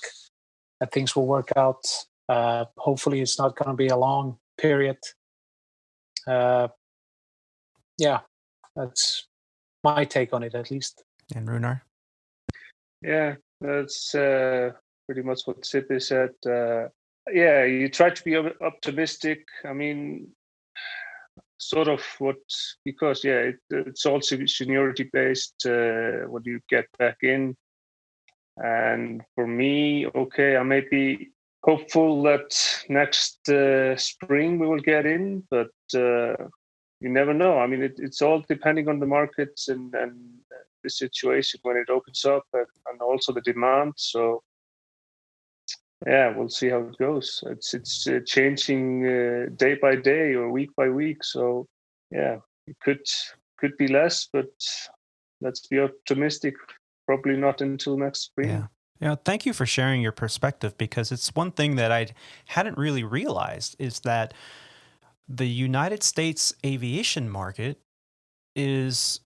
that things will work out. Hopefully, it's not going to be a long period. That's my take on it, at least. And Rúnar? Yeah, that's pretty much what Sibbi said. You try to be optimistic. I mean, sort of because it's also seniority based what you get back in. And for me, I may be hopeful that next spring we will get in, but you never know. I mean, it's all depending on the markets and the situation when it opens up, and also the demand. So yeah, we'll see how it goes. It's changing day by day or week by week. So yeah, it could be less, but let's be optimistic. Probably not until next spring. Yeah. Yeah, thank you for sharing your perspective, because it's one thing that I hadn't really realized is that the United States aviation market is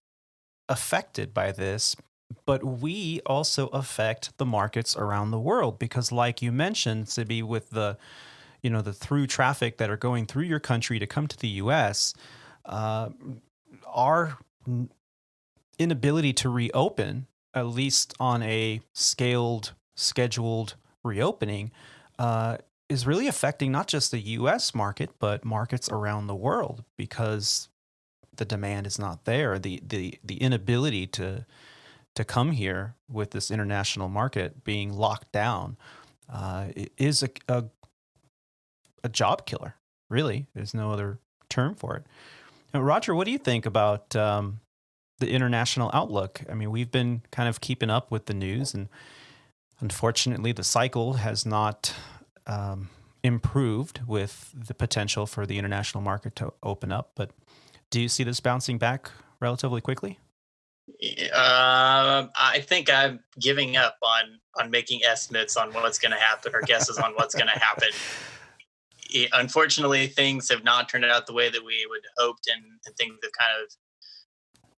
affected by this, but we also affect the markets around the world, because like you mentioned, Sibbi, with the through traffic that are going through your country to come to the US, our inability to reopen, at least on a scheduled reopening, is really affecting not just the US market, but markets around the world, because the demand is not there. The inability to come here with this international market being locked down is a job killer. Really, there's no other term for it. Now, Roger, what do you think about the international outlook? I mean, we've been kind of keeping up with the news, and unfortunately, the cycle has not improved with the potential for the international market to open up. But do you see this bouncing back relatively quickly? I think I'm giving up on making estimates on what's going to happen or guesses on what's going to happen. Unfortunately, things have not turned out the way that we would have hoped, and things have kind of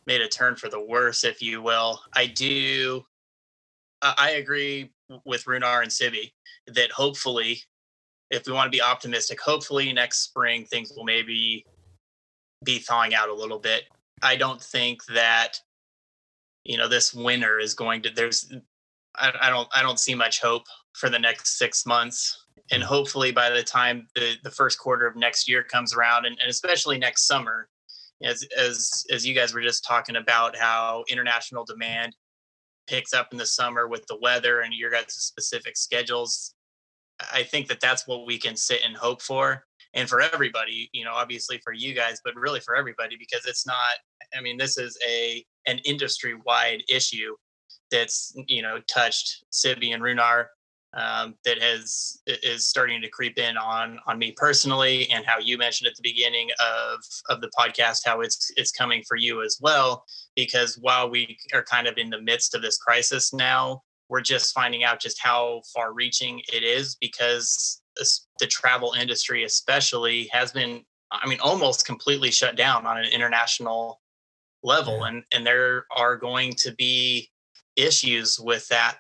made a turn for the worse, if you will. I agree with Rúnar and Sibbi that hopefully, if we want to be optimistic, hopefully next spring things will maybe be thawing out a little bit. I don't think that this winter is going to. I don't see much hope for the next 6 months. And hopefully by the time the first quarter of next year comes around, and especially next summer, as you guys were just talking about how international demand picks up in the summer with the weather and your guys' specific schedules, I think that that's what we can sit and hope for. And for everybody, obviously for you guys, but really for everybody, because it's not, this is an industry-wide issue that's, touched Sibbi and Rúnar, that is starting to creep in on me personally, and how you mentioned at the beginning of the podcast how it's coming for you as well, because while we are kind of in the midst of this crisis now, we're just finding out just how far reaching it is, because the travel industry especially has been almost completely shut down on an international level. And there are going to be issues with that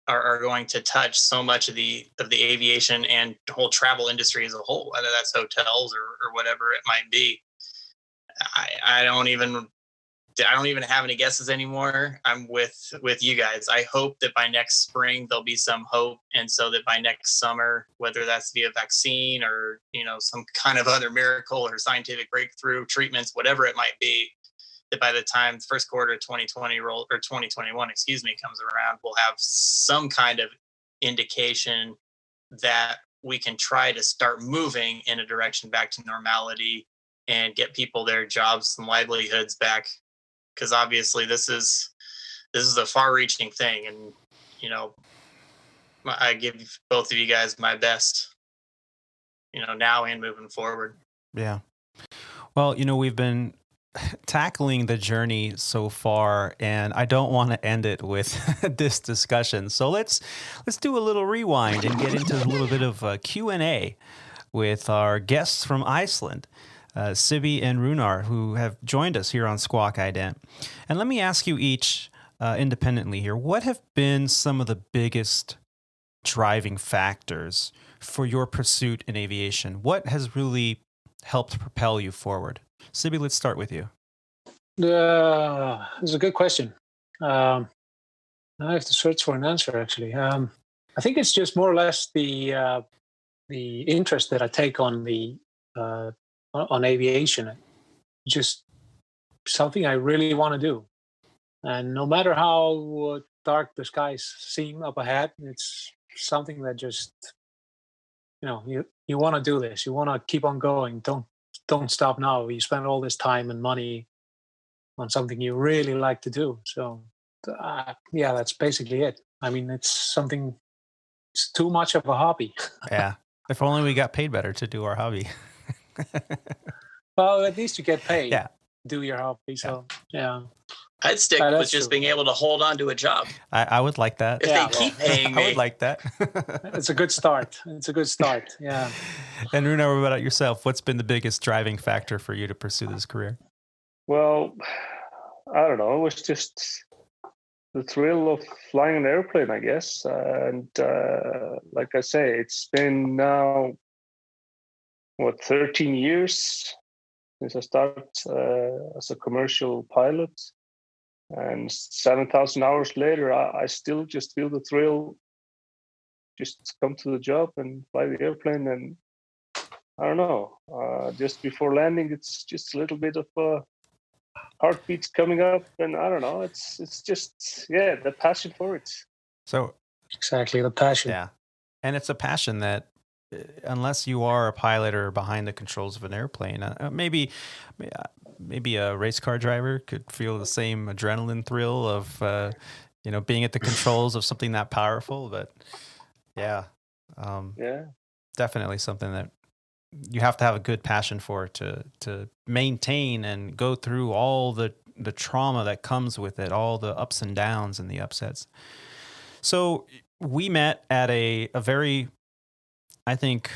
are going to touch so much of the aviation and the whole travel industry as a whole, whether that's hotels or whatever it might be. I don't even have any guesses anymore. I'm with you guys. I hope that by next spring there'll be some hope, and so that by next summer, whether that's via vaccine or some kind of other miracle or scientific breakthrough treatments, whatever it might be, that by the time the first quarter of 2021, comes around, we'll have some kind of indication that we can try to start moving in a direction back to normality and get people their jobs and livelihoods back. Because obviously this is a far-reaching thing, and I give both of you guys my best, now and moving forward. Yeah. Well, we've been tackling the journey so far, and I don't want to end it with this discussion. So let's do a little rewind and get into a little bit of a Q&A with our guests from Iceland, Sibbi and Rúnar, who have joined us here on Squawk Ident. And let me ask you each independently here, what have been some of the biggest driving factors for your pursuit in aviation? What has really helped propel you forward? Sibbi, let's start with you. It's a good question. I have to search for an answer, actually. I think it's just more or less the interest that I take on on aviation. Just something I really want to do. And no matter how dark the skies seem up ahead, it's something that just, you want to do this. You want to keep on going. Don't stop now. You spend all this time and money on something you really like to do. So, that's basically it. It's something it's too much of a hobby. Yeah. If only we got paid better to do our hobby. Well, at least you get paid. Yeah. Do your hobby. So yeah. I'd stick That's with just true. being able to hold on to a job. I would like that. If Yeah, they keep paying me. I would like that. It's a good start. It's a good start. Yeah. And Rúnar, what about yourself? What's been the biggest driving factor for you to pursue this career? Well, I don't know. It was just the thrill of flying an airplane, I guess. And like I say, it's been now, 13 years since I started as a commercial pilot. And 7,000 hours later, I still just feel the thrill. Just come to the job and fly the airplane. And I don't know, just before landing, it's just a little bit of heartbeats coming up. And I don't know, it's just, the passion for it. So Exactly, the passion. yeah. And it's a passion that, unless you are a pilot or behind the controls of an airplane, maybe a race car driver could feel the same adrenaline thrill of, being at the controls of something that powerful. But definitely something that you have to have a good passion for to maintain and go through all the trauma that comes with it, all the ups and downs and the upsets. So we met at a very, I think,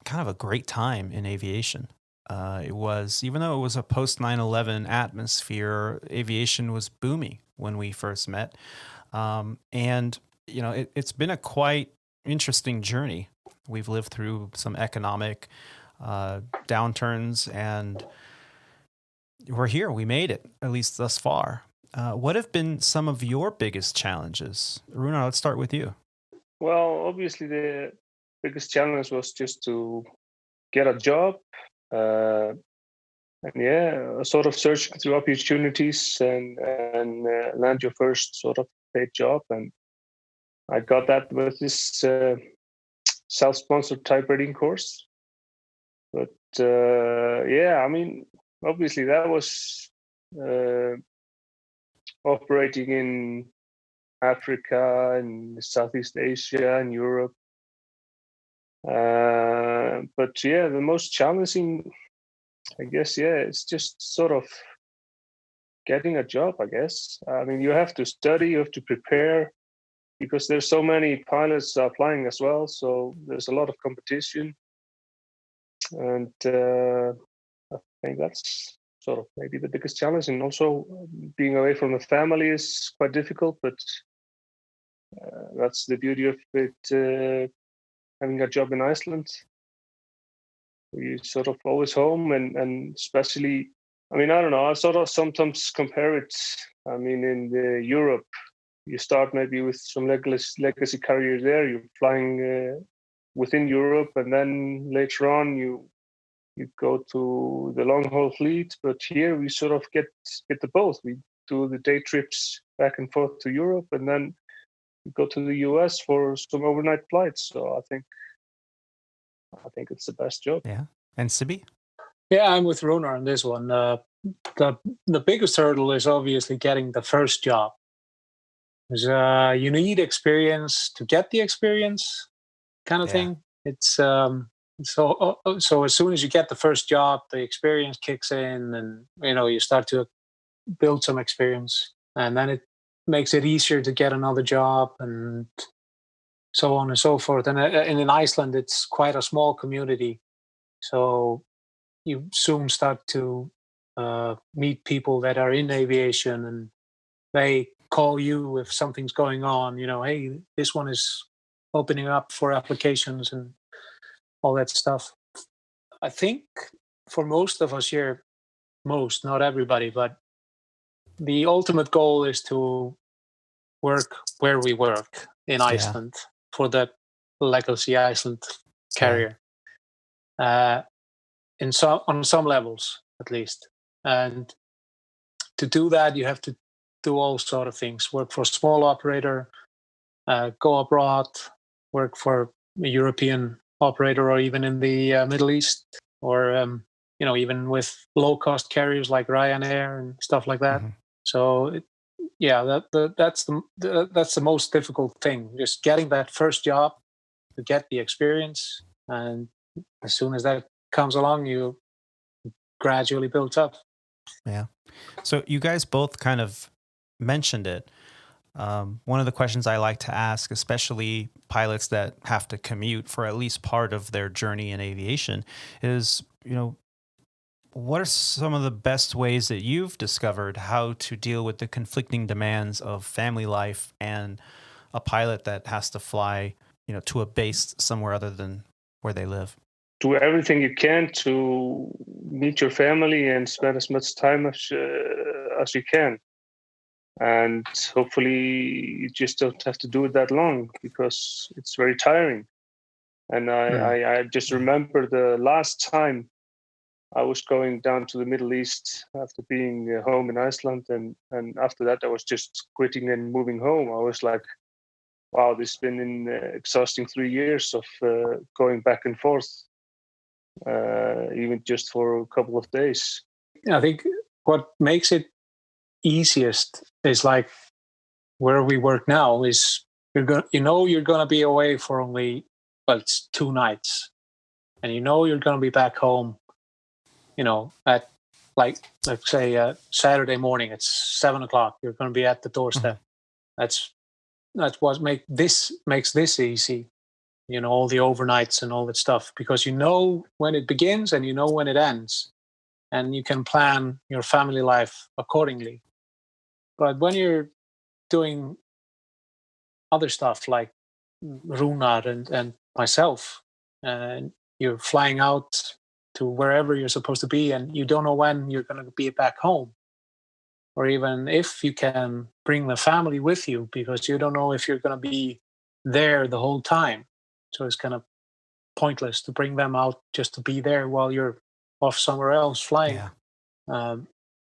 kind of a great time in aviation. It was, even though it was a post 9/11 atmosphere, aviation was booming when we first met. And, it's been a quite interesting journey. We've lived through some economic downturns, and we're here. We made it, at least thus far. What have been some of your biggest challenges? Rúnar, let's start with you. Well, obviously the biggest challenge was just to get a job. Sort of searching through opportunities and land your first sort of paid job. And I got that with this self-sponsored type rating course. But obviously that was operating in Africa and Southeast Asia and Europe. But the most challenging, I guess, it's just sort of getting a job, I guess. I mean, you have to study, you have to prepare, because there's so many pilots applying as well. So there's a lot of competition. And I think that's sort of maybe the biggest challenge. And also being away from the family is quite difficult, but that's the beauty of it, having a job in Iceland. You sort of always home, and especially, I mean, I don't know, I sort of sometimes compare it. I mean, in Europe, you start maybe with some legacy carrier there, you're flying within Europe, and then later on you go to the long haul fleet. But here we sort of get the both. We do the day trips back and forth to Europe, and then we go to the US for some overnight flights. So I think it's the best job. Yeah. And Sibbi? Yeah, I'm with Rúnar on this one. The biggest hurdle is obviously getting the first job. Because you need experience to get the experience, kind of thing. It's so as soon as you get the first job, the experience kicks in, and you start to build some experience, and then it makes it easier to get another job, and so on and so forth. And in Iceland, it's quite a small community, so you soon start to meet people that are in aviation, and they call you if something's going on. Hey, this one is opening up for applications and all that stuff. I think for most of us here, not everybody, but the ultimate goal is to work where we work in Iceland for that legacy Iceland carrier. On some levels, at least. And to do that, you have to do all sort of things. Work for a small operator, go abroad, work for a European operator, or even in the Middle East, or even with low-cost carriers like Ryanair and stuff like that. Mm-hmm. So that's the most difficult thing. Just getting that first job to get the experience, and as soon as that comes along, you gradually build up. Yeah. So you guys both kind of mentioned it. One of the questions I like to ask, especially pilots that have to commute for at least part of their journey in aviation, is, what are some of the best ways that you've discovered how to deal with the conflicting demands of family life and a pilot that has to fly, to a base somewhere other than where they live? Do everything you can to meet your family and spend as much time as you can. And hopefully you just don't have to do it that long, because it's very tiring. And I just remember the last time I was going down to the Middle East after being home in Iceland. And after that, I was just quitting and moving home. I was like, wow, this has been an exhausting 3 years of going back and forth, even just for a couple of days. I think what makes it easiest is like where we work now is you're going to be away for only, it's 2 nights, and you're going to be back home, at like, let's say Saturday morning, it's 7:00. You're going to be at the doorstep. That's what makes this easy. All the overnights and all that stuff, because when it begins and when it ends, and you can plan your family life accordingly. But when you're doing other stuff like Rúnar and myself, and you're flying out to wherever you're supposed to be, and you don't know when you're going to be back home, or even if you can bring the family with you, because you don't know if you're going to be there the whole time. So it's kind of pointless to bring them out just to be there while you're off somewhere else flying. Yeah.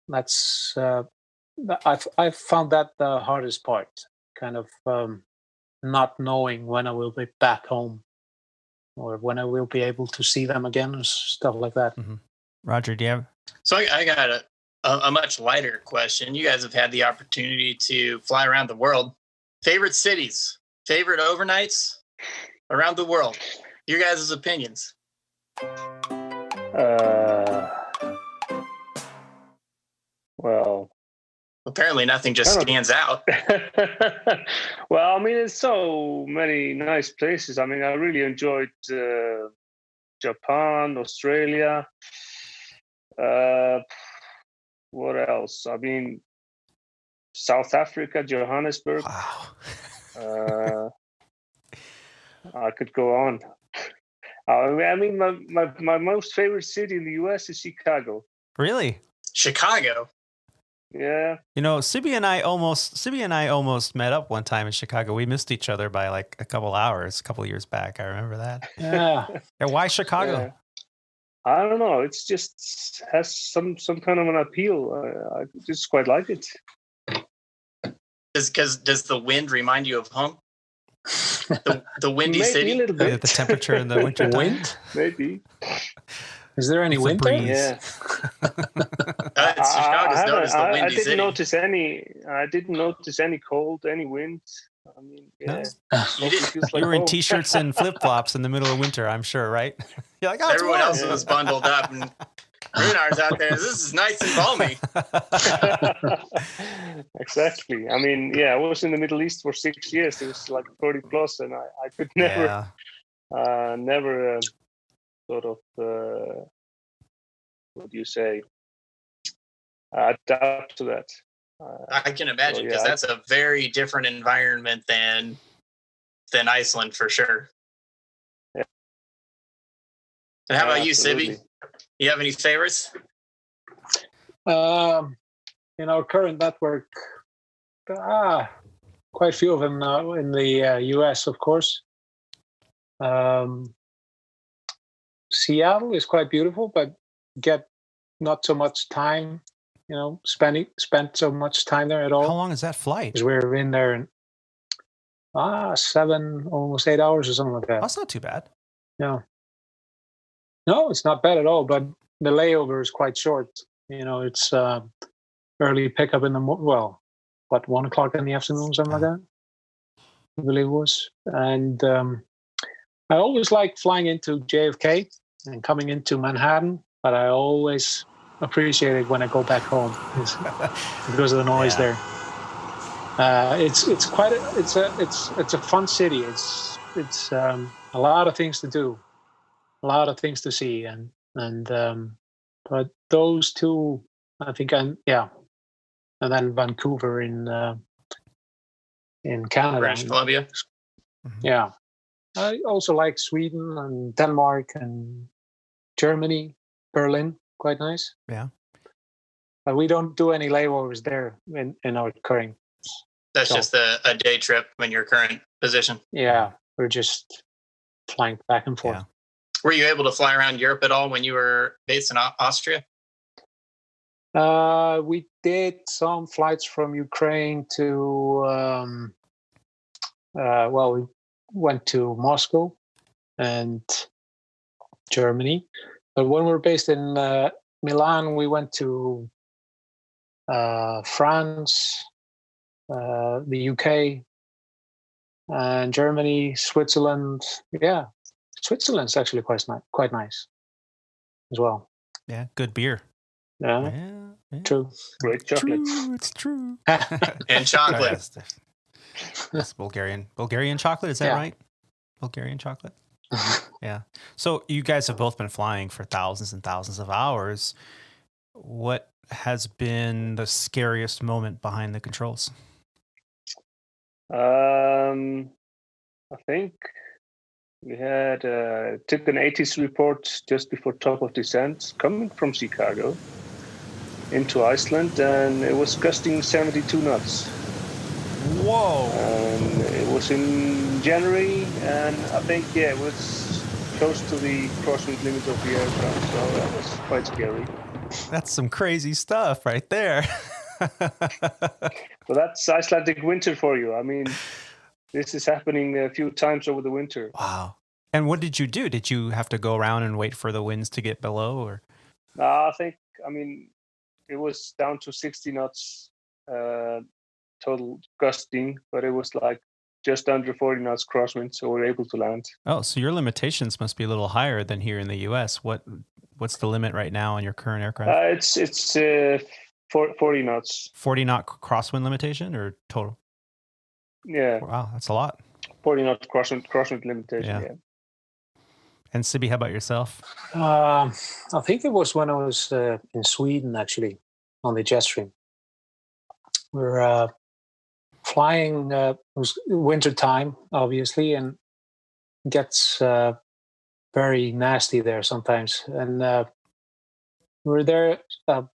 That's I've found that the hardest part, kind of not knowing when I will be back home or when I will be able to see them again, or stuff like that. Mm-hmm. Roger, do you have? So I got a much lighter question. You guys have had the opportunity to fly around the world. Favorite cities, favorite overnights around the world. Your guys' opinions. Well, apparently nothing just stands out. Well, I mean, there's so many nice places. I mean, I really enjoyed Japan, Australia. What else? I mean, South Africa, Johannesburg. Wow. I could go on. I mean, my most favorite city in the U.S. is Chicago. Really? Chicago? Yeah. Sibbi and I almost met up one time in Chicago. We missed each other by like a couple hours, a couple of years back. I remember that. Yeah. Why Chicago? Yeah. I don't know. It's just has some kind of an appeal. I just quite like it. Does the wind remind you of home? The windy maybe city? A little bit. The temperature in the winter. Wind? Maybe. Is there any wind there? Yeah. Chicago's known as the windy I didn't city. notice any cold, any wind. I mean, yeah. No. You were in t-shirts and flip-flops in the middle of winter, I'm sure, right? You're like, everyone else was bundled up, and Rúnar's out there. This is nice and balmy. Exactly. I mean, yeah, I was in the Middle East for 6 years. It was like 40 plus, and I could never, sort of, what do you say, adapt to that. I can imagine, because that's a very different environment than Iceland, for sure. Yeah. And how about you, Sibbi? You have any favorites? In our current network, quite a few of them now in the US, of course. Seattle is quite beautiful, but get not so much time, spent so much time there at all. How long is that flight? Because we're in there in 7, almost 8 hours or something like that. That's not too bad. No, it's not bad at all, but the layover is quite short. It's early pickup in the 1 o'clock in the afternoon, something like that. I believe it was. And I always liked flying into JFK and coming into Manhattan, but I always appreciate it when I go back home because of the noise there. It's quite it's a fun city. It's a lot of things to do, a lot of things to see, and but those two, I think, and then Vancouver in Canada, British Columbia. Yeah, I also like Sweden and Denmark and Germany, Berlin, quite nice. Yeah, but we don't do any layovers there in our current. That's just a day trip in your current position. Yeah, we're just flying back and forth. Yeah. Were you able to fly around Europe at all when you were based in Austria? We did some flights from Ukraine to, we went to Moscow and Germany. But when we were based in Milan, we went to France, the UK, and Germany, Switzerland. Yeah, Switzerland's actually quite nice as well. Yeah, good beer. Yeah. True. Great chocolate. It's true. And chocolate. That's Bulgarian chocolate. Is that right? Bulgarian chocolate. Yeah. So you guys have both been flying for thousands and thousands of hours. What has been the scariest moment behind the controls? I think we had took an 80s report just before top of descent coming from Chicago into Iceland, and it was gusting 72 knots. Whoa! And it was in January, and I think it was close to the crosswind limit of the aircraft, so that was quite scary. That's some crazy stuff right there. Well, that's Icelandic winter for you. I mean, this is happening a few times over the winter. Wow. And what did you do? Did you have to go around and wait for the winds to get below, or? I mean, it was down to 60 knots total gusting, but it was like just under 40 knots crosswind, so we were able to land. Oh, so your limitations must be a little higher than here in the U.S. What's the limit right now on your current aircraft? It's 40 knots. 40 knot crosswind limitation or total? Yeah. Wow, that's a lot. 40 knot crosswind limitation. Yeah. And Sibbi, how about yourself? I think it was when I was in Sweden, actually, on the jet stream. We're flying. It was winter time, obviously, and it gets very nasty there sometimes. And we were there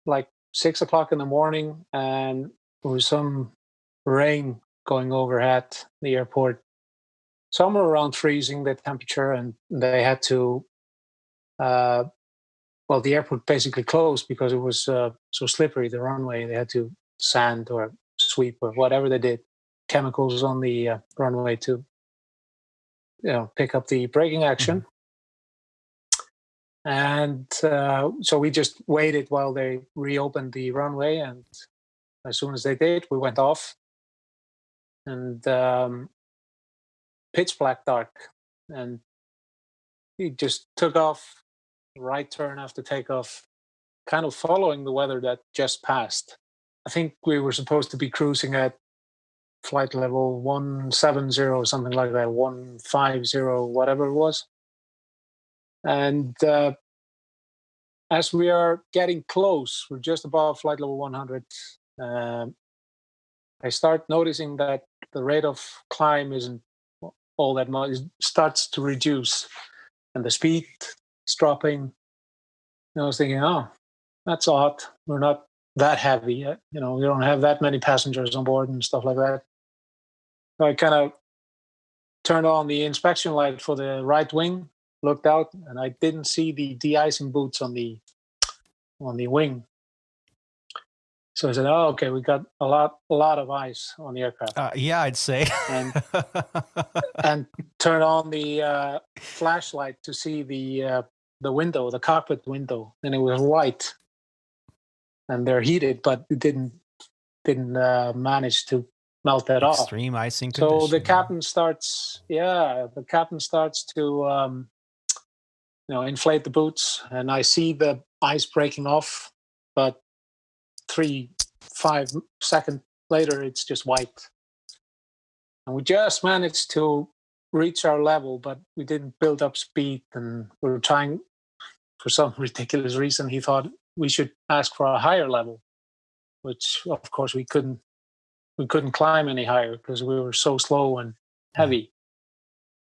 like 6 o'clock in the morning, and there was some rain going overhead the airport, somewhere around freezing the temperature, and they had to the airport basically closed because it was so slippery, the runway. They had to sand or sweep or whatever they did, chemicals on the runway to pick up the braking action. And so we just waited while they reopened the runway, and as soon as they did, we went off. And pitch black dark, and he just took off, right turn after takeoff, kind of following the weather that just passed. I think we were supposed to be cruising at flight level 170 or something like that, 150, whatever it was. And as we are getting close, we're just above flight level 100, I start noticing that the rate of climb isn't all that much. It starts to reduce, and the speed is dropping. And I was thinking, oh, that's odd. We're not that heavy yet. We don't have that many passengers on board and stuff like that. So I kind of turned on the inspection light for the right wing, looked out, and I didn't see the de-icing boots on the wing. So I said, "Oh, okay, we got a lot of ice on the aircraft." Yeah, I'd say. and turn on the flashlight to see the window, the cockpit window, and it was white. And they're heated, but it didn't didn't manage to melt that off. Extreme icing So conditions. the captain starts to inflate the boots, and I see the ice breaking off, but 3-5 seconds later, it's just white. And we just managed to reach our level, but we didn't build up speed, and we were trying, for some ridiculous reason, he thought we should ask for a higher level, which of course we couldn't climb any higher because we were so slow and heavy.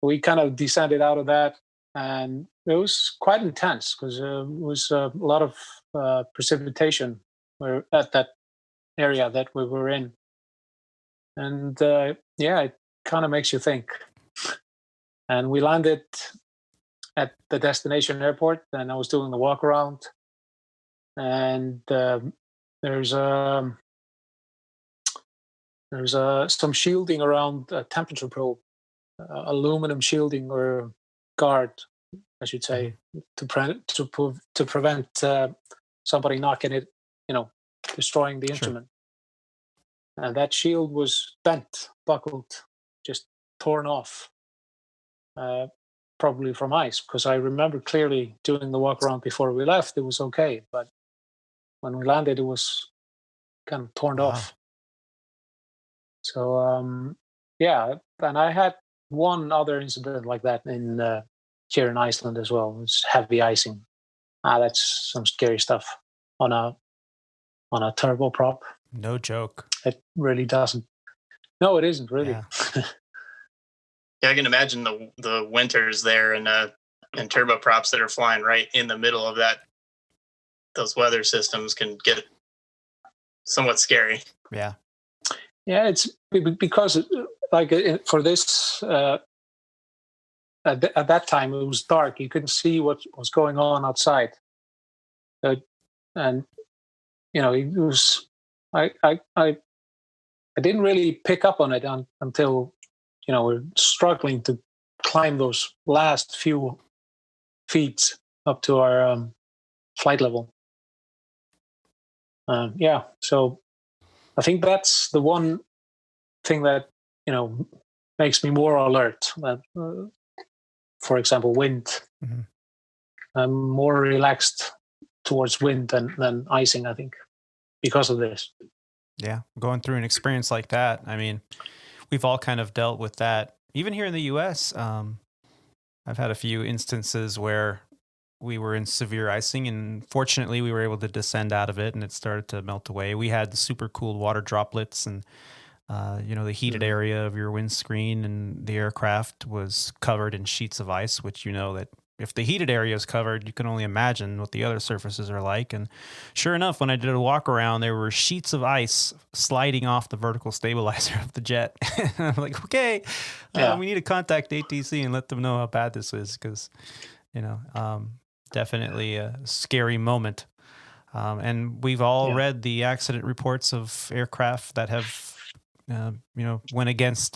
We kind of descended out of that, and it was quite intense because it was a lot of precipitation at that area that we were in. And it kind of makes you think. And we landed at the destination airport, and I was doing the walk around, and there's some shielding around a temperature probe, aluminum shielding or guard, I should say, to prevent somebody knocking it, destroying the instrument. And that shield was bent, buckled, just torn off, probably from ice, because I remember clearly doing the walk around before we left, it was okay, but when we landed, it was kind of torn off. So, and I had one other incident like that here in Iceland as well. It's heavy icing. That's some scary stuff on a turboprop. No joke. It really doesn't. No, it isn't really. Yeah, I can imagine the winters there and turboprops that are flying right in the middle of that. Those weather systems can get somewhat scary. Yeah. Yeah, it's because for this at that time it was dark. You couldn't see what was going on outside, and it was. I didn't really pick up on it until we're struggling to climb those last few feet up to our flight level. So I think that's the one thing that makes me more alert. For example, wind. Mm-hmm. I'm more relaxed towards wind than icing, I think, because of this. Yeah, going through an experience like that, I mean, we've all kind of dealt with that. Even here in the U.S., I've had a few instances where we were in severe icing, and fortunately we were able to descend out of it, and it started to melt away. We had super cool water droplets, and the heated area of your windscreen, and the aircraft was covered in sheets of ice, which that if the heated area is covered, you can only imagine what the other surfaces are like. And sure enough, when I did a walk around, there were sheets of ice sliding off the vertical stabilizer of the jet. I'm like, okay, we need to contact ATC and let them know how bad this is, because, definitely a scary moment. And we've all read the accident reports of aircraft that have, went against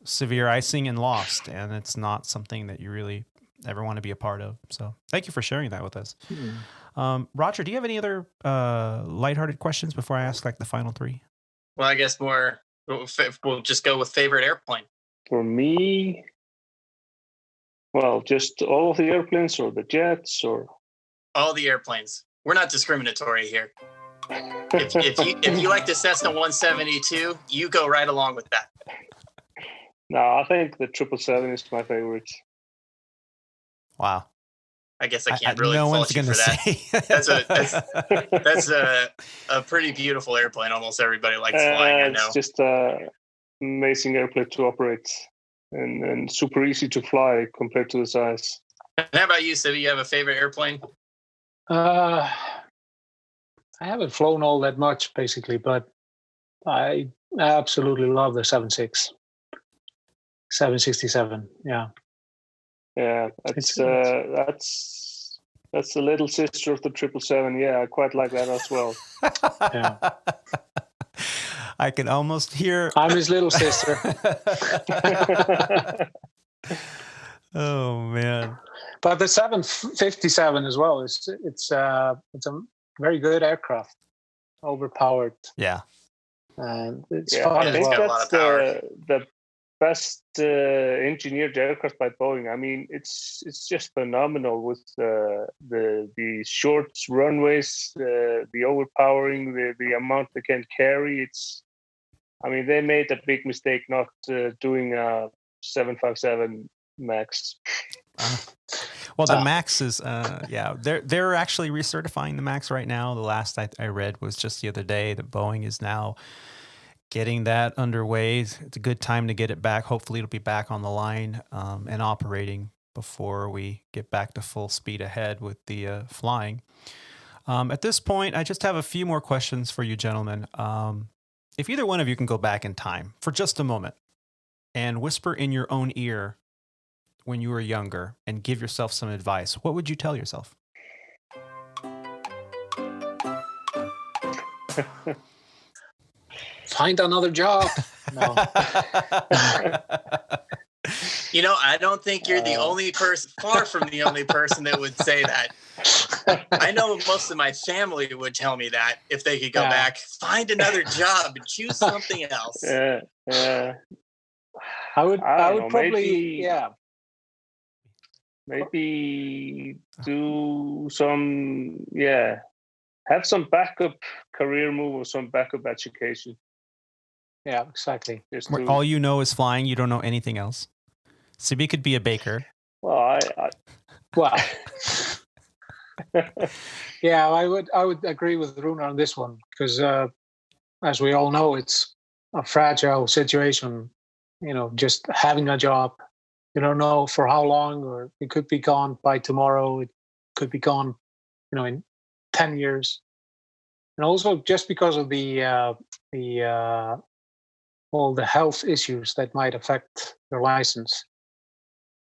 severe icing and lost. And it's not something that you really ever want to be a part of. So thank you for sharing that with us. Roger, do you have any other lighthearted questions before I ask the final three? Well, I guess we'll just go with favorite airplane. For me, well, just all of the airplanes or the jets or all the airplanes. We're not discriminatory here. if you like the Cessna 172, you go right along with that. No, I think the 777 is my favorite. Wow. I guess I can't really fault you for that. That's a pretty beautiful airplane. Almost everybody likes flying, I know. It's just an amazing airplane to operate and super easy to fly compared to the size. And how about you, Sibbi? You have a favorite airplane? I haven't flown all that much, basically, but I absolutely love the 767. Yeah. Yeah, that's the little sister of the 777. Yeah, I quite like that as well. Yeah. I can almost hear. I'm his little sister. Oh man! But the 757 as well it's a very good aircraft. Overpowered. Yeah. and it's Yeah, fun I as think well. got a lot that's of power. the best engineered aircraft by Boeing. I mean, it's just phenomenal with the short runways, the overpowering, the amount they can carry. I mean, they made a big mistake not doing a 757 Max. Well, the Max is, they're actually recertifying the Max right now. The last I read was just the other day that Boeing is now getting that underway. It's a good time to get it back. Hopefully it'll be back on the line and operating before we get back to full speed ahead with the flying. At this point, I just have a few more questions for you gentlemen. If either one of you can go back in time for just a moment and whisper in your own ear when you were younger and give yourself some advice, what would you tell yourself? Find another job. No. You know, I don't think you're the only person, far from the only person that would say that. I know most of my family would tell me that if they could go back, find another job and choose something else. I would probably, maybe do some, have some backup career move or some backup education. Yeah, exactly. All you know is flying. You don't know anything else. Sibbi could be a baker. Well, yeah, I would agree with Rúnar on this one because, as we all know, it's a fragile situation. You know, just having a job, you don't know for how long, or it could be gone by tomorrow. It could be gone, in 10 years. And also just because of all the health issues that might affect your license,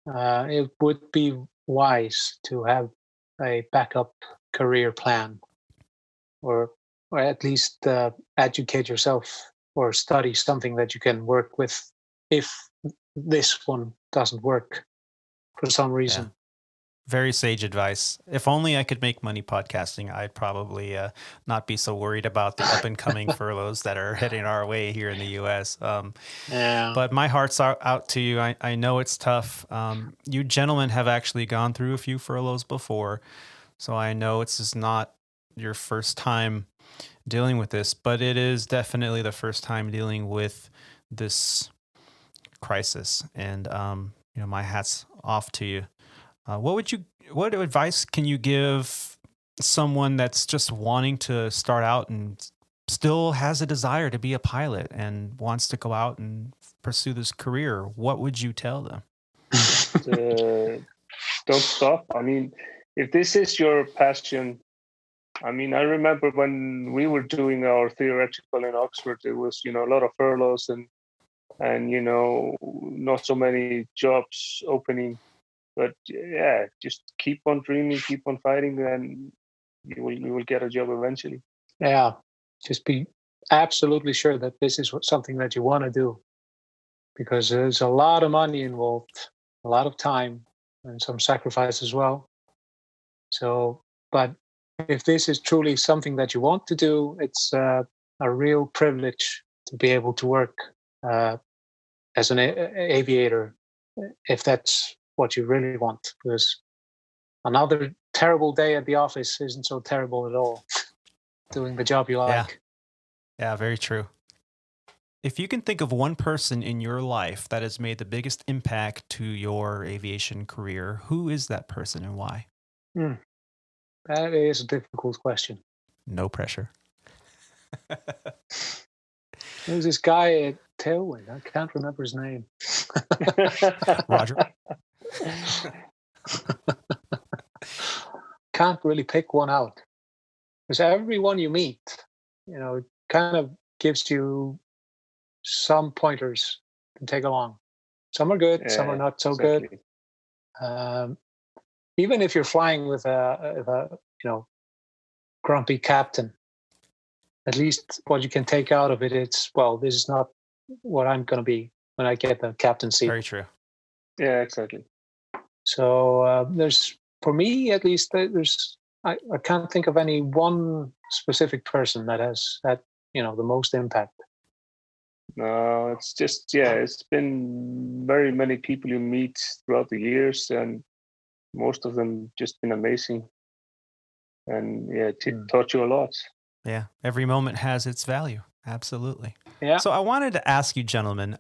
it would be wise to have a backup career plan, or at least educate yourself or study something that you can work with if this one doesn't work for some reason. Yeah. Very sage advice. If only I could make money podcasting, I'd probably not be so worried about the up and coming furloughs that are heading our way here in the U.S. But my heart's out to you. I know it's tough. You gentlemen have actually gone through a few furloughs before, so I know it's just not your first time dealing with this, but it is definitely the first time dealing with this crisis. And my hat's off to you. What advice can you give someone that's just wanting to start out and still has a desire to be a pilot and wants to go out and pursue this career? What would you tell them? Don't stop. I mean, if this is your passion, I mean, I remember when we were doing our theoretical in Oxford, it was, a lot of furloughs and not so many jobs opening. But just keep on dreaming, keep on fighting, and you will get a job eventually. Yeah, just be absolutely sure that this is something that you want to do, because there's a lot of money involved, a lot of time, and some sacrifice as well. So, but if this is truly something that you want to do, it's a real privilege to be able to work as an aviator, if that's what you really want, because another terrible day at the office isn't so terrible at all. Doing the job you like. Yeah, very true. If you can think of one person in your life that has made the biggest impact to your aviation career, who is that person and why? That is a difficult question. No pressure. There's this guy at Tailwind. I can't remember his name. Roger. Can't really pick one out, because everyone you meet, it kind of gives you some pointers to take along. Some are good, some are not so good. Even if you're flying with a grumpy captain, at least what you can take out of it, it's, well, this is not what I'm going to be when I get the captain seat. Very true. Yeah, exactly. So for me at least, I can't think of any one specific person that has had the most impact? No, it's just, it's been very many people you meet throughout the years, and most of them just been amazing. And taught you a lot. Yeah, every moment has its value. Absolutely. Yeah. So I wanted to ask you, gentlemen,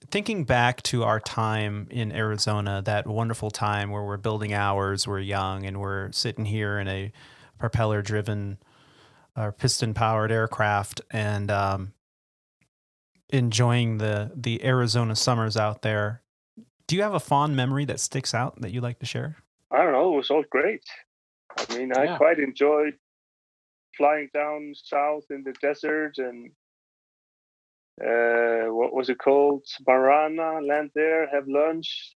thinking back to our time in Arizona, that wonderful time where we're building ours, we're young, and we're sitting here in a propeller-driven or piston-powered aircraft, and enjoying the Arizona summers out there. Do you have a fond memory that sticks out that you'd like to share? I don't know. It was all great. I mean, I quite enjoyed flying down south in the desert and what was it called? Marana, land there, have lunch,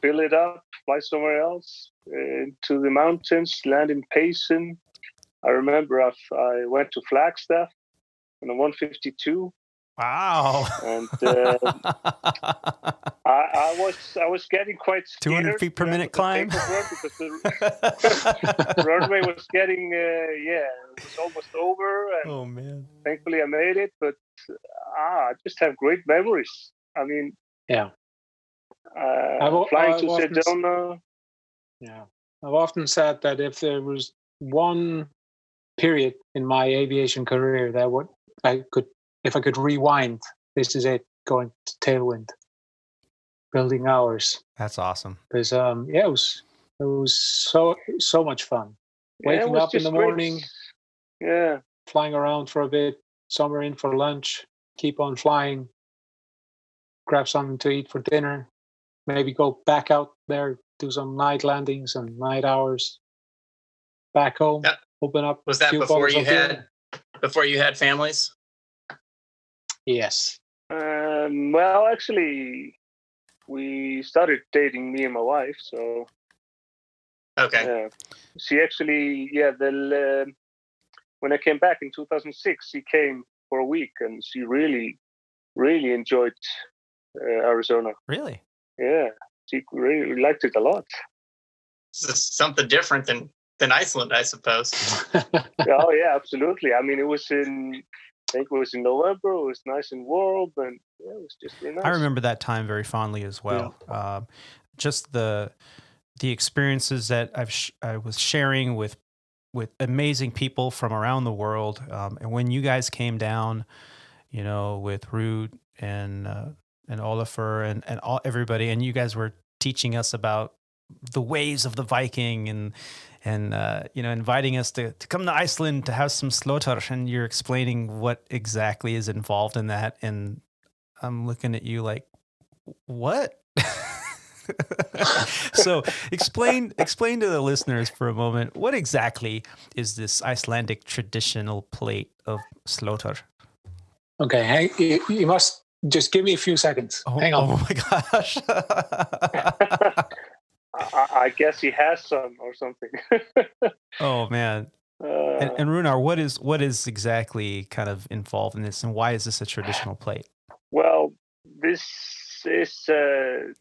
fill it up, fly somewhere else, to the mountains, land in Payson. I remember I went to Flagstaff on a 152. Wow! And I was getting quite scared. 200 feet per minute climb. Because the runway was getting it was almost over. And oh man! Thankfully I made it, but I just have great memories. I mean, flying to Sedona. I've often said that if there was one period in my aviation career that if I could rewind, this is it, going to Tailwind, building ours. That's awesome. Because it was so much fun. Waking up in the morning, flying around for a bit, somewhere in for lunch, keep on flying, grab something to eat for dinner, maybe go back out there, do some night landings and night hours, back home, open up. Was that before you had families? Yes. Well, actually, we started dating, me and my wife. So, she actually, when I came back in 2006, she came for a week, and she really, really enjoyed Arizona. Really? Yeah, she really liked it a lot. It's something different than Iceland, I suppose. Oh yeah, absolutely. I mean, I think it was in November. It was nice and warm, and it was just really nice. I remember that time very fondly as well. Just the experiences that I was sharing with amazing people from around the world, and when you guys came down, with Ruud and Olafur and everybody, and you guys were teaching us about the ways of the Viking and inviting us to come to Iceland to have some Slátur, and you're explaining what exactly is involved in that, and I'm looking at you like, what? So explain to the listeners for a moment, what exactly is this Icelandic traditional plate of Slátur? Okay, you must just give me a few seconds. Hang on. Oh my gosh. I guess he has some or something. Oh man. And Rúnar, what is exactly kind of involved in this, and why is this a traditional plate? Well, this is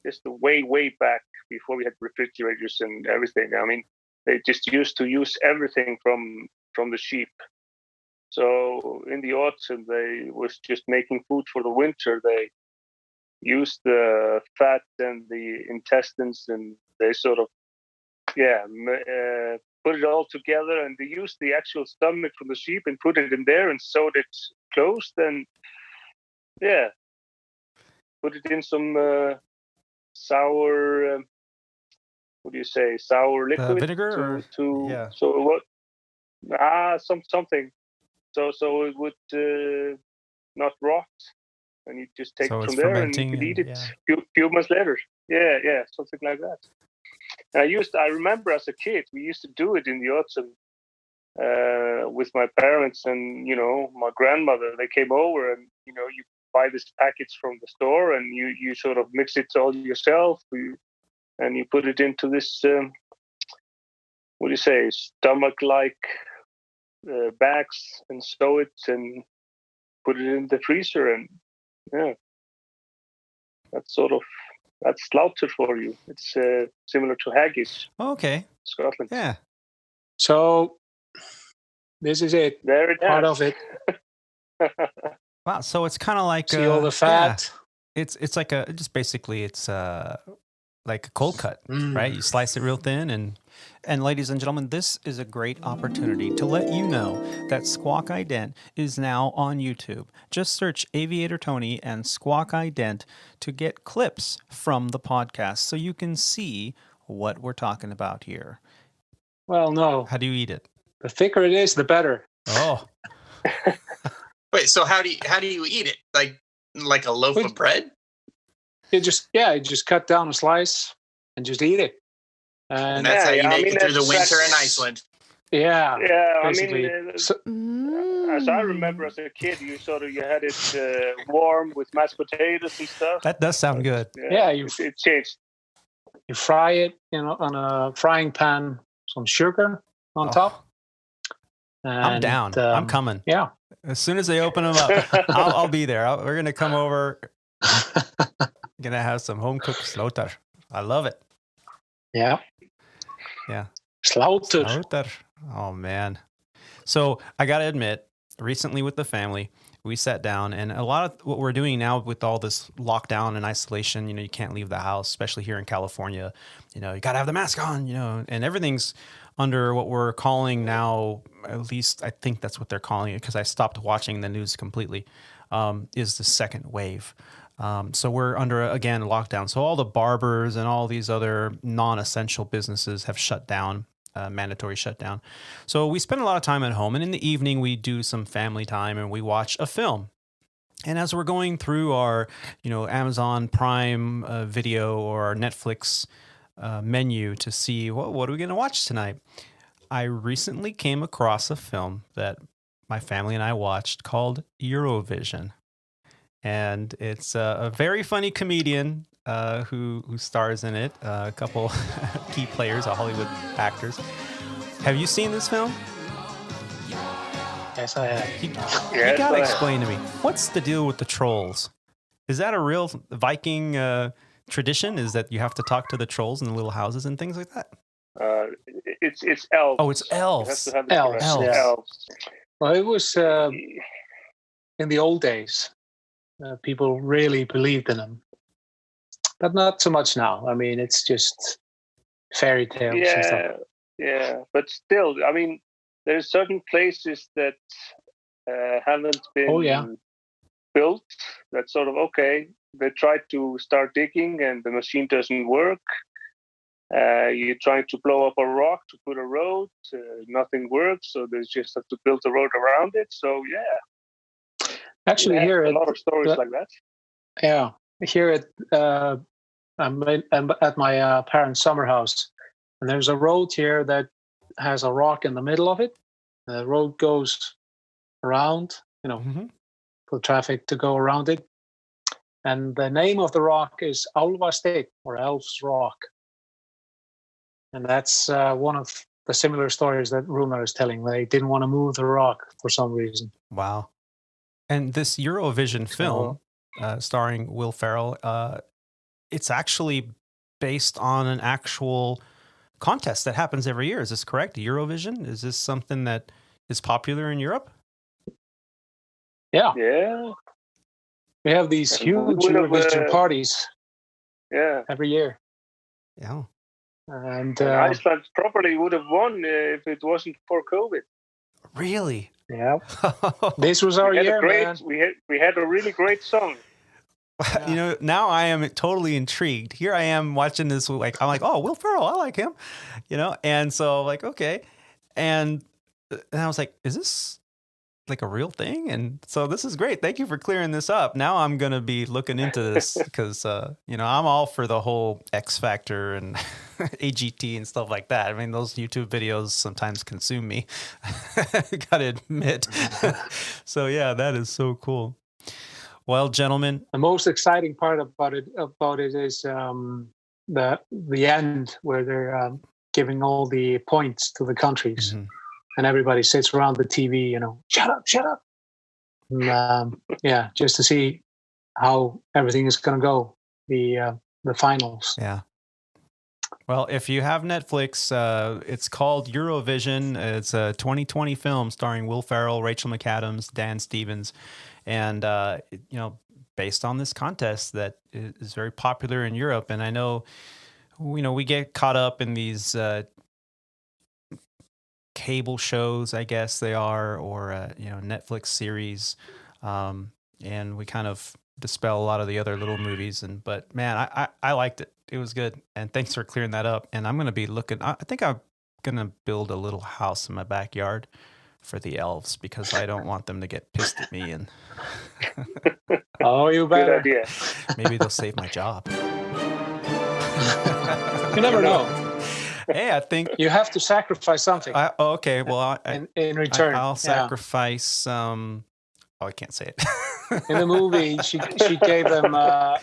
just way back before we had refrigerators and everything. I mean, they just used to use everything from the sheep. So in the autumn, they was just making food for the winter. They used the fat and the intestines, and they sort of put it all together, and they used the actual stomach from the sheep and put it in there and sewed it closed, and put it in some sour sour liquid, vinegar so what something so it would not rot, and you just take it from there and you can eat it few months later. Something like that. I remember as a kid, we used to do it in the autumn with my parents and, my grandmother. They came over and, you buy this package from the store and you sort of mix it all yourself. And you put it into this, stomach-like bags and sew it and put it in the freezer. And, that's Slátur for you. It's similar to haggis. Okay. Scotland. Yeah. So This is it. There it Part is. of it. Wow. So it's kind of like See all the fat. Yeah, it's like it's like a cold cut, right? You slice it real thin, and ladies and gentlemen, this is a great opportunity to let you know that Squawk Ident is now on YouTube. Just search Aviator Tony and Squawk Ident to get clips from the podcast so you can see what we're talking about here. Well, no. How do you eat it? The thicker it is, the better. Oh. Wait, so how do you eat it? Like a loaf of bread? You just cut down a slice and just eat it. And that's how you make it through the winter in Iceland. Yeah. Yeah, basically. As I remember as a kid, you had it warm with mashed potatoes and stuff. That does sound good. Yeah, it changed. You fry it, on a frying pan, some sugar on top. And, I'm down. I'm coming. Yeah. As soon as they open them up, I'll be there. We're going to come over. Going to have some home-cooked Slátur. I love it. Yeah. Yeah. Slátur. Oh, man. So I got to admit, recently with the family, we sat down, and a lot of what we're doing now with all this lockdown and isolation, you can't leave the house, especially here in California. You got to have the mask on, and everything's under what we're calling now, at least I think that's what they're calling it because I stopped watching the news completely, is the second wave. So we're under, again, lockdown. So all the barbers and all these other non-essential businesses have shut down, mandatory shutdown. So we spend a lot of time at home, and in the evening we do some family time and we watch a film. And as we're going through our, Amazon Prime video or our Netflix menu to see what are we going to watch tonight, I recently came across a film that my family and I watched called Eurovision. And it's a very funny comedian who stars in it, a couple key players, Hollywood actors. Have you seen this film? Yes, I have. You got to explain to me, what's the deal with the trolls? Is that a real Viking tradition? Is that you have to talk to the trolls in the little houses and things like that? It's elves. Oh, it's elves. Elves. Well, it was in the old days. People really believed in them, but not so much now. I mean, it's just fairy tales and stuff. Yeah, but still, I mean, there's certain places that haven't been built. That's sort of okay. They tried to start digging, and the machine doesn't work. You're trying to blow up a rock to put a road. Nothing works, so they just have to build a road around it. So yeah. Actually, here a lot of stories like that. Yeah, here I'm at my parents' summer house, and there's a road here that has a rock in the middle of it. The road goes around, for traffic to go around it. And the name of the rock is Álfasteinn, or Elves Rock. And that's one of the similar stories that Rúnar is telling. They didn't want to move the rock for some reason. Wow. And this Eurovision film, starring Will Ferrell, it's actually based on an actual contest that happens every year. Is this correct? Eurovision? Is this something that is popular in Europe? Yeah. Yeah. We have these huge Eurovision parties. Yeah. Every year. Yeah. And Iceland probably would have won if it wasn't for COVID. Really? Yeah. This was our year, man. We had a really great song. Yeah. Now I am totally intrigued. Here I am watching this. I'm like, oh, Will Ferrell, I like him. And so like, okay. And I was like, is this like a real thing? And so this is great. Thank you for clearing this up. Now I'm going to be looking into this because, I'm all for the whole X Factor and AGT and stuff like that. I mean, those YouTube videos sometimes consume me. Got to admit. So yeah, that is so cool. Well, gentlemen, the most exciting part about it is the end where they're giving all the points to the countries. Mm-hmm. And everybody sits around the TV, shut up. And, just to see how everything is going to go, the finals. Yeah. Well, if you have Netflix, it's called Eurovision. It's a 2020 film starring Will Ferrell, Rachel McAdams, Dan Stevens, and based on this contest that is very popular in Europe. And I know, we get caught up in these cable shows, I guess they are, or Netflix series, and we kind of dispel a lot of the other little movies. But man, I liked it. It was good. And thanks for clearing that up. And I'm going to be I think I'm going to build a little house in my backyard for the elves because I don't want them to get pissed at me. And oh, you better. Good idea. Maybe they'll save my job. You never know. Hey, I think you have to sacrifice something. Okay, well, in return, I'll sacrifice. I can't say it. In the movie, she gave them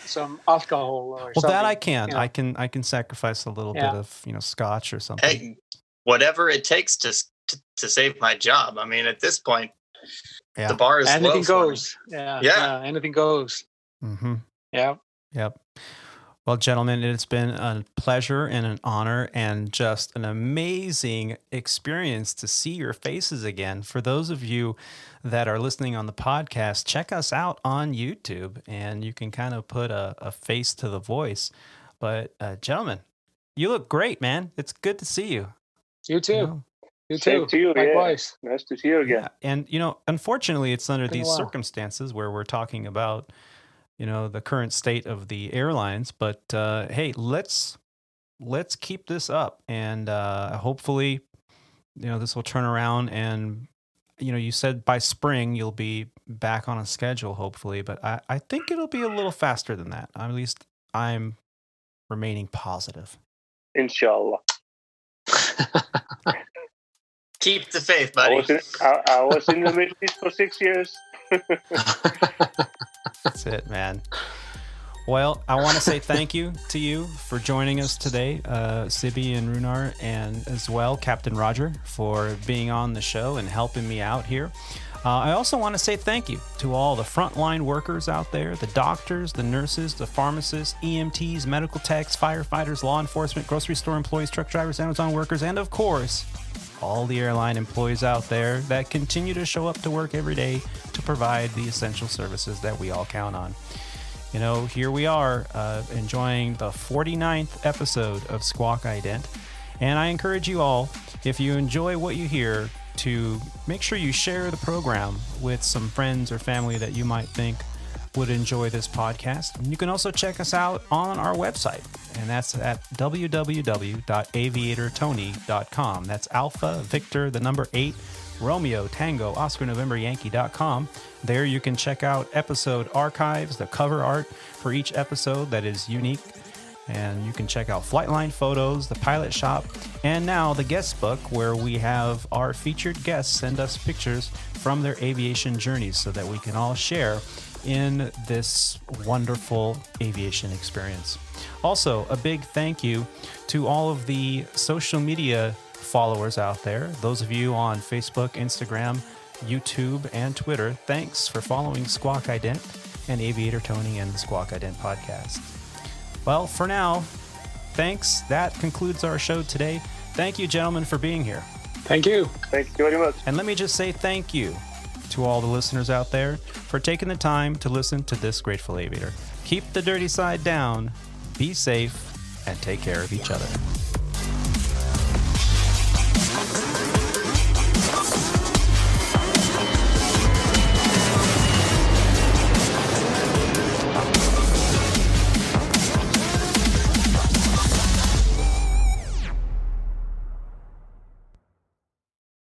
some alcohol or something. Well, that I can. I can sacrifice a little bit of scotch or something. Hey, whatever it takes to save my job. I mean, at this point, the bar is anything low goes. Yeah, anything goes. Mm-hmm. Yeah. Yep. Well, gentlemen, it's been a pleasure and an honor and just an amazing experience to see your faces again. For those of you that are listening on the podcast, check us out on YouTube, and you can kind of put a face to the voice. But, gentlemen, you look great, man. It's good to see you. You too. You Same too. to you, Likewise. Nice to see you again. Yeah. And, unfortunately, it's under these while. circumstances where we're talking about the current state of the airlines, but hey, let's keep this up, and hopefully, this will turn around, and you said by spring you'll be back on a schedule, hopefully, but I think it'll be a little faster than that. At least I'm remaining positive. Inshallah. Keep the faith, buddy. I was in the Middle East for 6 years. That's it, man. Well, I want to say thank you to you for joining us today, Sibbi and Rúnar, and as well Captain Roger for being on the show and helping me out here. I also want to say thank you to all the frontline workers out there, the doctors, the nurses, the pharmacists, EMTs, medical techs, firefighters, law enforcement, grocery store employees, truck drivers, Amazon workers, and of course, all the airline employees out there that continue to show up to work every day to provide the essential services that we all count on. Here we are enjoying the 49th episode of Squawk Ident, and I encourage you all, if you enjoy what you hear, to make sure you share the program with some friends or family that you might think would enjoy this podcast. And you can also check us out on our website, and that's at www.aviatortony.com. That's Alpha Victor, the number 8, Romeo Tango Oscar November Yankee.com. There you can check out episode archives, the cover art for each episode that is unique. And you can check out Flightline photos, the pilot shop, and now the guest book, where we have our featured guests send us pictures from their aviation journeys so that we can all share in this wonderful aviation experience. Also, a big thank you to all of the social media followers out there. Those of you on Facebook, Instagram, YouTube, and Twitter, thanks for following Squawk Ident and Aviator Tony and the Squawk Ident podcast. Well, for now, thanks. That concludes our show today. Thank you, gentlemen, for being here. Thank you. Thank you very much. And let me just say thank you to all the listeners out there for taking the time to listen to this grateful aviator. Keep the dirty side down, be safe, and take care of each other.